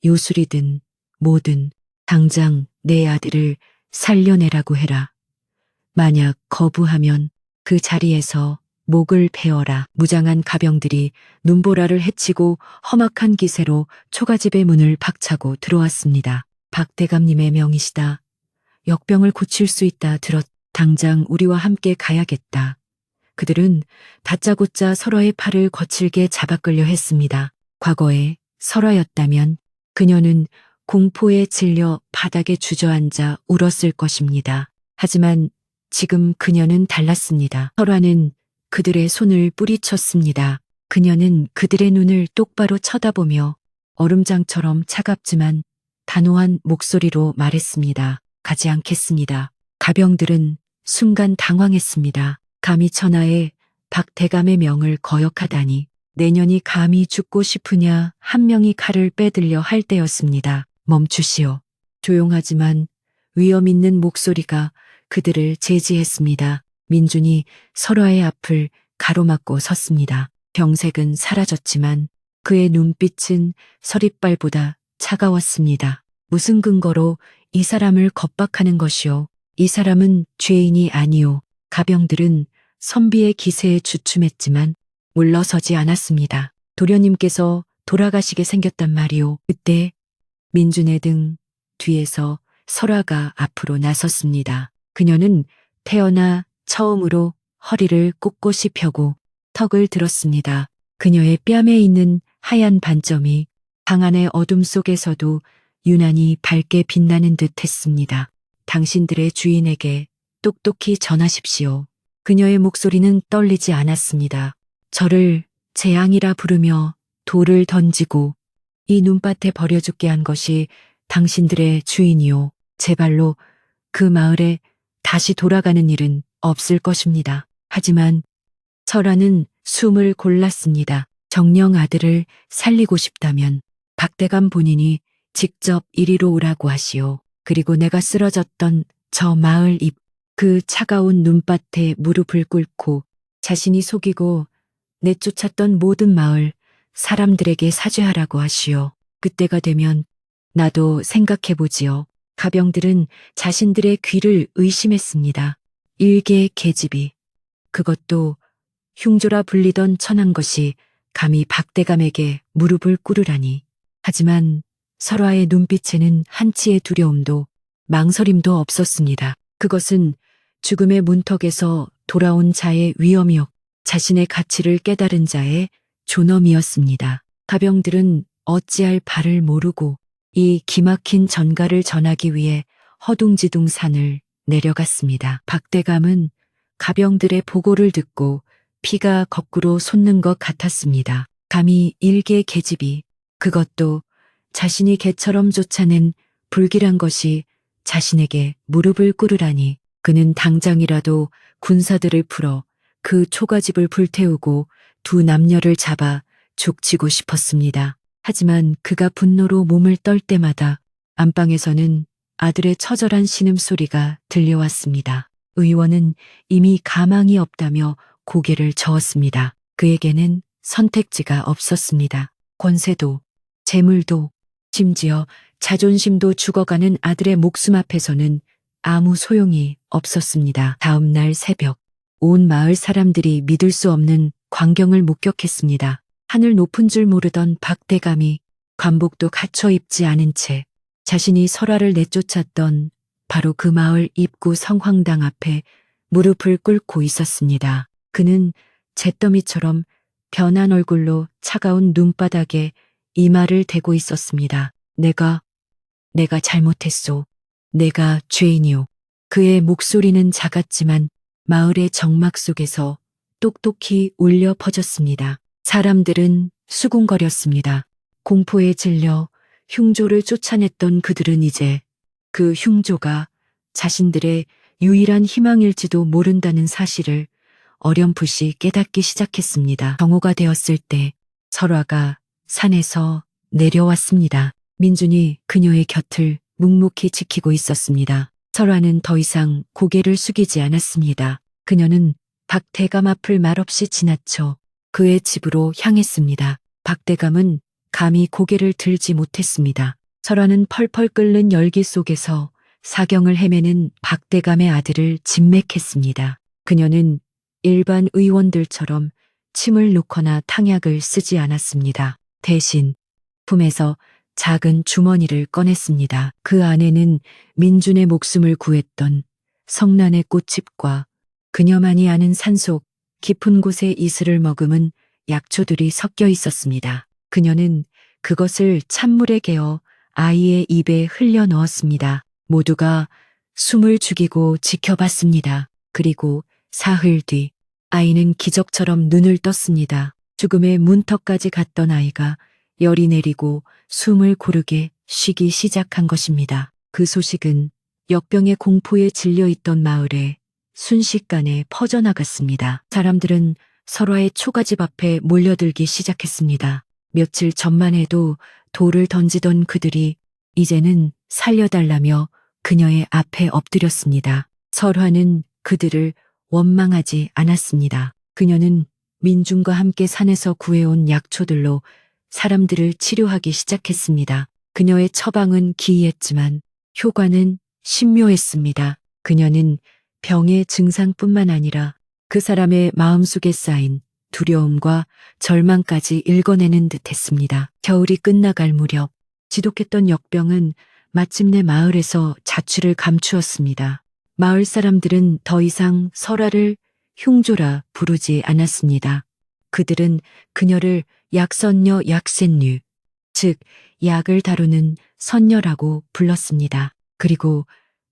요술이든 뭐든 당장 내 아들을 살려내라고 해라. 만약 거부하면 그 자리에서 목을 베어라. 무장한 가병들이 눈보라를 헤치고 험악한 기세로 초가집의 문을 박차고 들어왔습니다. 박대감님의 명이시다. 역병을 고칠 수 있다 들었. 당장 우리와 함께 가야겠다. 그들은 다짜고짜 설화의 팔을 거칠게 잡아끌려 했습니다. 과거에 설화였다면 그녀는 공포에 질려 바닥에 주저앉아 울었을 것입니다. 하지만 지금 그녀는 달랐습니다. 설화는 그들의 손을 뿌리쳤습니다. 그녀는 그들의 눈을 똑바로 쳐다보며 얼음장처럼 차갑지만 단호한 목소리로 말했습니다. 가지 않겠습니다. 가병들은 순간 당황했습니다. 감히 천하에 박대감의 명을 거역하다니. 내년이 감히 죽고 싶으냐 한 명이 칼을 빼들려 할 때였습니다. 멈추시오. 조용하지만 위험 있는 목소리가 그들을 제지했습니다. 민준이 설화의 앞을 가로막고 섰습니다. 병색은 사라졌지만 그의 눈빛은 서릿발보다 차가웠습니다. 무슨 근거로 이 사람을 겁박하는 것이오. 이 사람은 죄인이 아니오. 가병들은 선비의 기세에 주춤했지만 물러서지 않았습니다. 도련님께서 돌아가시게 생겼단 말이오. 그때 민준의 등 뒤에서 설화가 앞으로 나섰습니다. 그녀는 태어나 처음으로 허리를 꼿꼿이 펴고 턱을 들었습니다. 그녀의 뺨에 있는 하얀 반점이 방 안의 어둠 속에서도 유난히 밝게 빛나는 듯 했습니다. 당신들의 주인에게 똑똑히 전하십시오. 그녀의 목소리는 떨리지 않았습니다. 저를 재앙이라 부르며 돌을 던지고 이 눈밭에 버려 죽게 한 것이 당신들의 주인이요. 제 발로 그 마을에 다시 돌아가는 일은 없을 것입니다. 하지만 설아는 숨을 골랐습니다. 정녕 아들을 살리고 싶다면 박대감 본인이 직접 이리로 오라고 하시오. 그리고 내가 쓰러졌던 저 마을 입 그 차가운 눈밭에 무릎을 꿇고 자신이 속이고 내쫓았던 모든 마을 사람들에게 사죄하라고 하시오. 그때가 되면 나도 생각해보지요. 가병들은 자신들의 귀를 의심했습니다. 일개 계집이 그것도 흉조라 불리던 천한 것이 감히 박대감에게 무릎을 꿇으라니. 하지만 설화의 눈빛에는 한치의 두려움도 망설임도 없었습니다. 그것은 죽음의 문턱에서 돌아온 자의 위엄이었고 자신의 가치를 깨달은 자의 존엄이었습니다. 가병들은 어찌할 바를 모르고 이 기막힌 전가를 전하기 위해 허둥지둥 산을 내려갔습니다. 박대감은 가병들의 보고를 듣고 피가 거꾸로 솟는 것 같았습니다. 감히 일개 계집이 그것도 자신이 개처럼 쫓아낸 불길한 것이 자신에게 무릎을 꿇으라니. 그는 당장이라도 군사들을 풀어 그 초가집을 불태우고 두 남녀를 잡아 족치고 싶었습니다. 하지만 그가 분노로 몸을 떨 때마다 안방에서는 아들의 처절한 신음소리가 들려왔습니다. 의원은 이미 가망이 없다며 고개를 저었습니다. 그에게는 선택지가 없었습니다. 권세도, 재물도, 심지어 자존심도 죽어가는 아들의 목숨 앞에서는 아무 소용이 없었습니다. 다음 날 새벽, 온 마을 사람들이 믿을 수 없는 광경을 목격했습니다. 하늘 높은 줄 모르던 박대감이 관복도 갖춰 입지 않은 채 자신이 설화를 내쫓았던 바로 그 마을 입구 성황당 앞에 무릎을 꿇고 있었습니다. 그는 잿더미처럼 변한 얼굴로 차가운 눈바닥에 이마를 대고 있었습니다. 내가 잘못했소. 내가 죄인이오. 그의 목소리는 작았지만 마을의 정막 속에서 똑똑히 울려 퍼졌습니다. 사람들은 수군거렸습니다. 공포에 질려 흉조를 쫓아냈던 그들은 이제 그 흉조가 자신들의 유일한 희망일지도 모른다는 사실을 어렴풋이 깨닫기 시작했습니다. 정오가 되었을 때 설화가 산에서 내려왔습니다. 민준이 그녀의 곁을 묵묵히 지키고 있었습니다. 설화는 더 이상 고개를 숙이지 않았습니다. 그녀는 박대감 앞을 말없이 지나쳐 그의 집으로 향했습니다. 박대감은 감히 고개를 들지 못했습니다. 설화는 펄펄 끓는 열기 속에서 사경을 헤매는 박대감의 아들을 진맥했습니다. 그녀는 일반 의원들처럼 침을 놓거나 탕약을 쓰지 않았습니다. 대신 품에서 작은 주머니를 꺼냈습니다. 그 안에는 민준의 목숨을 구했던 성난의 꽃잎과 그녀만이 아는 산속 깊은 곳의 이슬을 머금은 약초들이 섞여 있었습니다. 그녀는 그것을 찬물에 개어 아이의 입에 흘려 넣었습니다. 모두가 숨을 죽이고 지켜봤습니다. 그리고 사흘 뒤 아이는 기적처럼 눈을 떴습니다. 죽음의 문턱까지 갔던 아이가 열이 내리고 숨을 고르게 쉬기 시작한 것입니다. 그 소식은 역병의 공포에 질려있던 마을에 순식간에 퍼져나갔습니다. 사람들은 설화의 초가집 앞에 몰려들기 시작했습니다. 며칠 전만 해도 돌을 던지던 그들이 이제는 살려달라며 그녀의 앞에 엎드렸습니다. 설화는 그들을 원망하지 않았습니다. 그녀는 민중과 함께 산에서 구해온 약초들로 사람들을 치료하기 시작했습니다. 그녀의 처방은 기이했지만 효과는 신묘했습니다. 그녀는 병의 증상뿐만 아니라 그 사람의 마음속에 쌓인 두려움과 절망까지 읽어내는 듯했습니다. 겨울이 끝나갈 무렵 지독했던 역병은 마침내 마을에서 자취를 감추었습니다. 마을 사람들은 더 이상 설화를 흉조라 부르지 않았습니다. 그들은 그녀를 약선녀 약센류, 즉 약을 다루는 선녀라고 불렀습니다. 그리고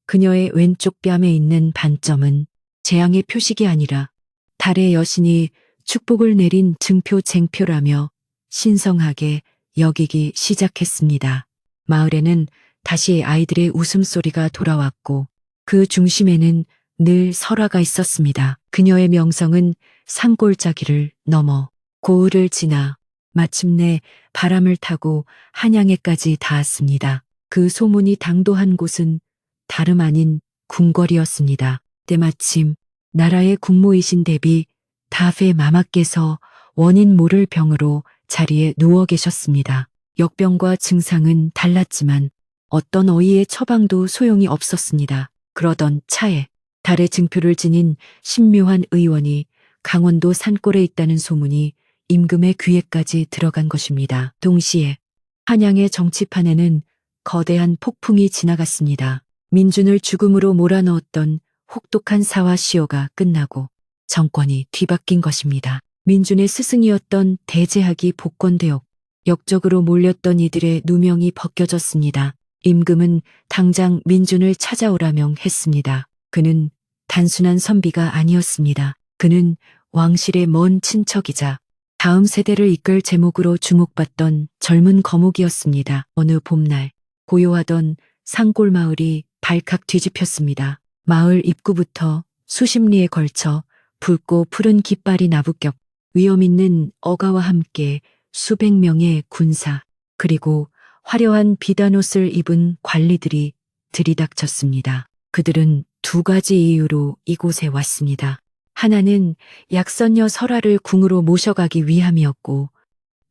그녀의 왼쪽 뺨에 있는 반점은 재앙의 표식이 아니라 달의 여신이 축복을 내린 증표쟁표라며 신성하게 여기기 시작했습니다. 마을에는 다시 아이들의 웃음소리가 돌아왔고 그 중심에는 늘 설화가 있었습니다. 그녀의 명성은 산골짜기를 넘어 고을을 지나 마침내 바람을 타고 한양에까지 닿았습니다. 그 소문이 당도한 곳은 다름 아닌 궁궐이었습니다. 때마침 나라의 국모이신 대비 다페 마마께서 원인 모를 병으로 자리에 누워 계셨습니다. 역병과 증상은 달랐지만 어떤 어이의 처방도 소용이 없었습니다. 그러던 차에 달의 증표를 지닌 신묘한 의원이 강원도 산골에 있다는 소문이 임금의 귀에까지 들어간 것입니다. 동시에 한양의 정치판에는 거대한 폭풍이 지나갔습니다. 민준을 죽음으로 몰아넣었던 혹독한 사화 시효가 끝나고 정권이 뒤바뀐 것입니다. 민준의 스승이었던 대제학이 복권되어 역적으로 몰렸던 이들의 누명이 벗겨졌습니다. 임금은 당장 민준을 찾아오라명 했습니다. 그는 단순한 선비가 아니었습니다. 그는 왕실의 먼 친척이자 다음 세대를 이끌 제목으로 주목받던 젊은 거목이었습니다. 어느 봄날 고요하던 산골 마을이 발칵 뒤집혔습니다. 마을 입구부터 수십 리에 걸쳐 붉고 푸른 깃발이 나부격 위험 있는 어가와 함께 수백 명의 군사 그리고 화려한 비단옷을 입은 관리들이 들이닥쳤습니다. 그들은 두 가지 이유로 이곳에 왔습니다. 하나는 약선녀 설아를 궁으로 모셔가기 위함이었고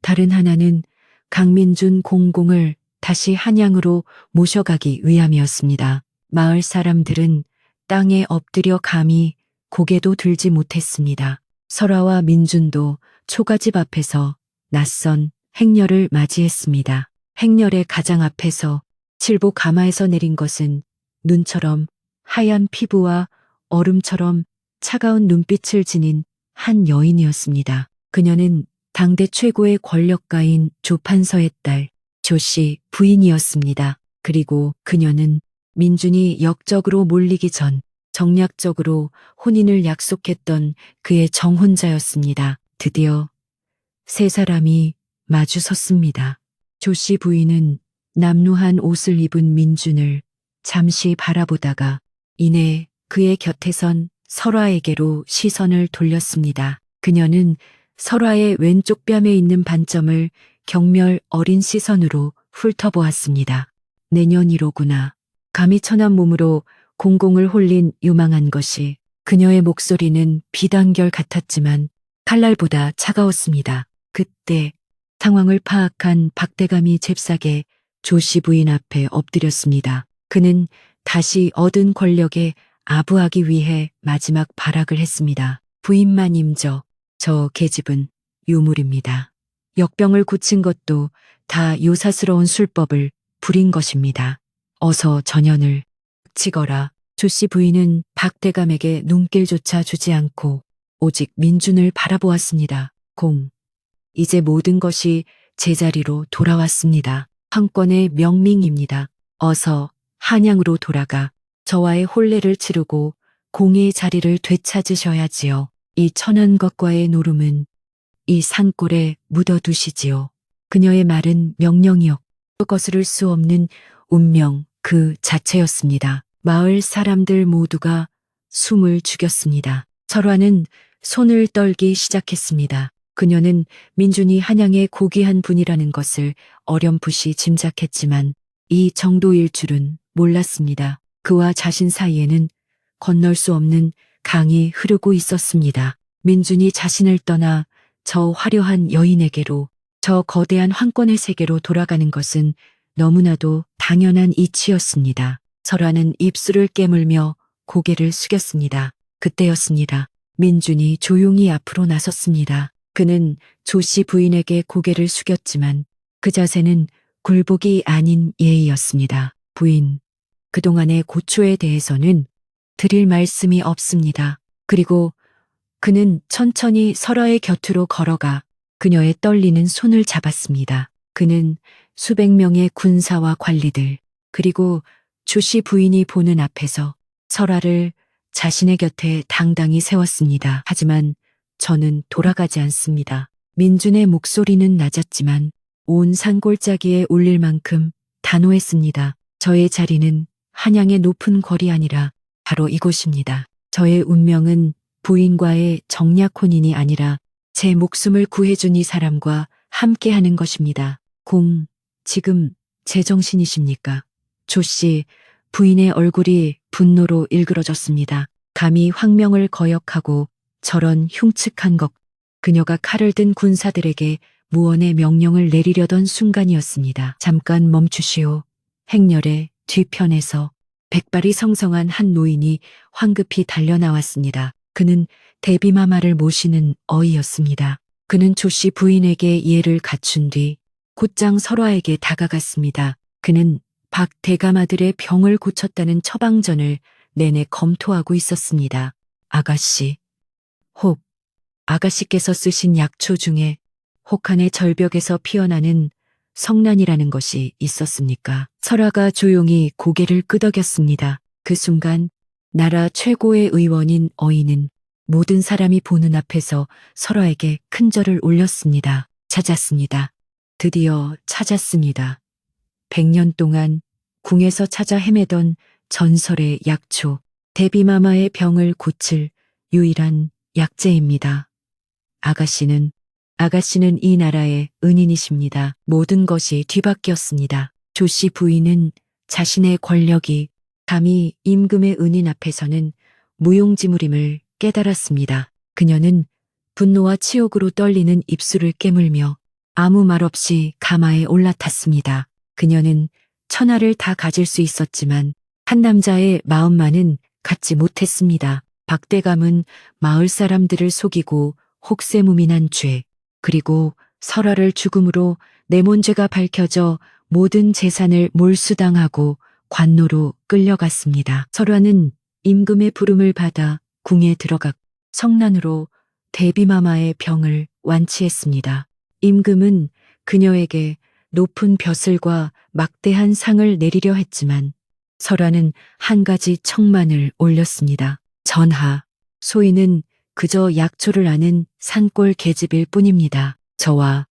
다른 하나는 강민준 공공을 다시 한양으로 모셔가기 위함이었습니다. 마을 사람들은 땅에 엎드려 감히 고개도 들지 못했습니다. 설아와 민준도 초가집 앞에서 낯선 행렬을 맞이했습니다. 행렬의 가장 앞에서 칠보 가마에서 내린 것은 눈처럼 하얀 피부와 얼음처럼 차가운 눈빛을 지닌 한 여인이었습니다. 그녀는 당대 최고의 권력가인 조판서의 딸 조씨 부인이었습니다. 그리고 그녀는 민준이 역적으로 몰리기 전 정략적으로 혼인을 약속했던 그의 정혼자였습니다. 드디어 세 사람이 마주 섰습니다. 조씨 부인은 남루한 옷을 입은 민준을 잠시 바라보다가 이내 그의 곁에 선 설화에게로 시선을 돌렸습니다. 그녀는 설화의 왼쪽 뺨에 있는 반점을 경멸 어린 시선으로 훑어보았습니다. 내년이로구나. 감히 천한 몸으로 공공을 홀린 유망한 것이 그녀의 목소리는 비단결 같았지만 칼날보다 차가웠습니다. 그때 상황을 파악한 박대감이 잽싸게 조씨 부인 앞에 엎드렸습니다. 그는 다시 얻은 권력에 아부하기 위해 마지막 발악을 했습니다. 부인만 임저, 저 계집은 유물입니다. 역병을 굳힌 것도 다 요사스러운 술법을 부린 것입니다. 어서 전연을 치거라. 조씨 부인은 박대감에게 눈길조차 주지 않고 오직 민준을 바라보았습니다. 이제 모든 것이 제자리로 돌아왔습니다. 황권의 명밍입니다. 어서 한양으로 돌아가 저와의 혼례를 치르고 공의 자리를 되찾으셔야지요. 이 천한 것과의 노름은 이 산골에 묻어두시지요. 그녀의 말은 명령이었고 거스를 수 없는 운명 그 자체였습니다. 마을 사람들 모두가 숨을 죽였습니다. 설화는 손을 떨기 시작했습니다. 그녀는 민준이 한양의 고귀한 분이라는 것을 어렴풋이 짐작했지만 이 정도일 줄은 몰랐습니다. 그와 자신 사이에는 건널 수 없는 강이 흐르고 있었습니다. 민준이 자신을 떠나 저 화려한 여인에게로, 저 거대한 황권의 세계로 돌아가는 것은 너무나도 당연한 이치였습니다. 설화는 입술을 깨물며 고개를 숙였습니다. 그때였습니다. 민준이 조용히 앞으로 나섰습니다. 그는 조씨 부인에게 고개를 숙였지만 그 자세는 굴복이 아닌 예의였습니다. 부인, 그동안의 고초에 대해서는 드릴 말씀이 없습니다. 그리고 그는 천천히 설화의 곁으로 걸어가 그녀의 떨리는 손을 잡았습니다. 그는 수백 명의 군사와 관리들, 그리고 조씨 부인이 보는 앞에서 설아를 자신의 곁에 당당히 세웠습니다. 하지만 저는 돌아가지 않습니다. 민준의 목소리는 낮았지만 온 산골짜기에 울릴 만큼 단호했습니다. 저의 자리는 한양의 높은 궐이 아니라 바로 이곳입니다. 저의 운명은 부인과의 정략 혼인이 아니라 제 목숨을 구해준 이 사람과 함께하는 것입니다. 지금 제정신이십니까? 조씨, 부인의 얼굴이 분노로 일그러졌습니다. 감히 황명을 거역하고 저런 흉측한 것, 그녀가 칼을 든 군사들에게 무언의 명령을 내리려던 순간이었습니다. 잠깐 멈추시오. 행렬의 뒤편에서 백발이 성성한 한 노인이 황급히 달려나왔습니다. 그는 대비마마를 모시는 어이였습니다. 그는 조씨 부인에게 예를 갖춘 뒤 곧장 설화에게 다가갔습니다. 그는 박 대감아들의 병을 고쳤다는 처방전을 내내 검토하고 있었습니다. 아가씨, 아가씨께서 쓰신 약초 중에 혹한의 절벽에서 피어나는 성난이라는 것이 있었습니까? 설화가 조용히 고개를 끄덕였습니다. 그 순간 나라 최고의 의원인 어인은 모든 사람이 보는 앞에서 설화에게 큰 절을 올렸습니다. 찾았습니다. 드디어 찾았습니다. 100년 동안 궁에서 찾아 헤매던 전설의 약초, 대비마마의 병을 고칠 유일한 약재입니다. 아가씨는 이 나라의 은인이십니다. 모든 것이 뒤바뀌었습니다. 조씨 부인은 자신의 권력이 감히 임금의 은인 앞에서는 무용지물임을 깨달았습니다. 그녀는 분노와 치욕으로 떨리는 입술을 깨물며 아무 말 없이 가마에 올라탔습니다. 그녀는 천하를 다 가질 수 있었지만 한 남자의 마음만은 갖지 못했습니다. 박대감은 마을 사람들을 속이고 혹세무민한 죄, 그리고 설화를 죽음으로 내몬죄가 밝혀져 모든 재산을 몰수당하고 관노로 끌려갔습니다. 설화는 임금의 부름을 받아 궁에 들어가 성난으로 대비마마의 병을 완치했습니다. 임금은 그녀에게 높은 벼슬과 막대한 상을 내리려 했지만 설화는 한 가지 청만을 올렸습니다. 전하, 소인은 그저 약초를 아는 산골 계집일 뿐입니다. 저와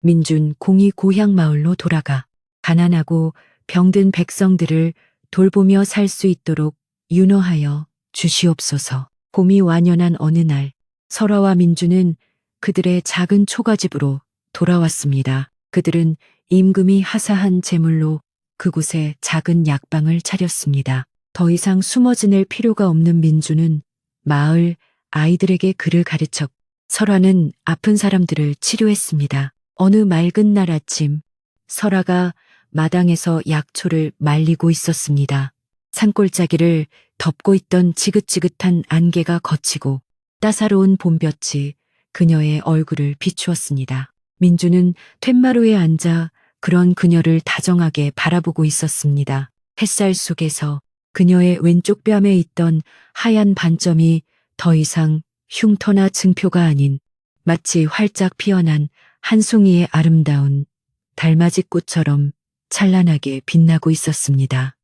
민준 공이 고향 마을로 돌아가 가난하고 병든 백성들을 돌보며 살 수 있도록 윤호하여 주시옵소서. 봄이 완연한 어느 날 설화와 민준은 그들의 작은 초가집으로 돌아왔습니다. 그들은 임금이 하사한 제물로 그곳에 작은 약방을 차렸습니다. 더 이상 숨어 지낼 필요가 없는 민준은 마을 아이들에게 글을 가르쳐 설화는 아픈 사람들을 치료했습니다. 어느 맑은 날 아침 설화가 마당에서 약초를 말리고 있었습니다. 산골짜기를 덮고 있던 지긋지긋한 안개가 걷히고 따사로운 봄볕이 그녀의 얼굴을 비추었습니다. 민주는 툇마루에 앉아 그런 그녀를 다정하게 바라보고 있었습니다. 햇살 속에서 그녀의 왼쪽 뺨에 있던 하얀 반점이 더 이상 흉터나 증표가 아닌 마치 활짝 피어난 한 송이의 아름다운 달맞이 꽃처럼 찬란하게 빛나고 있었습니다.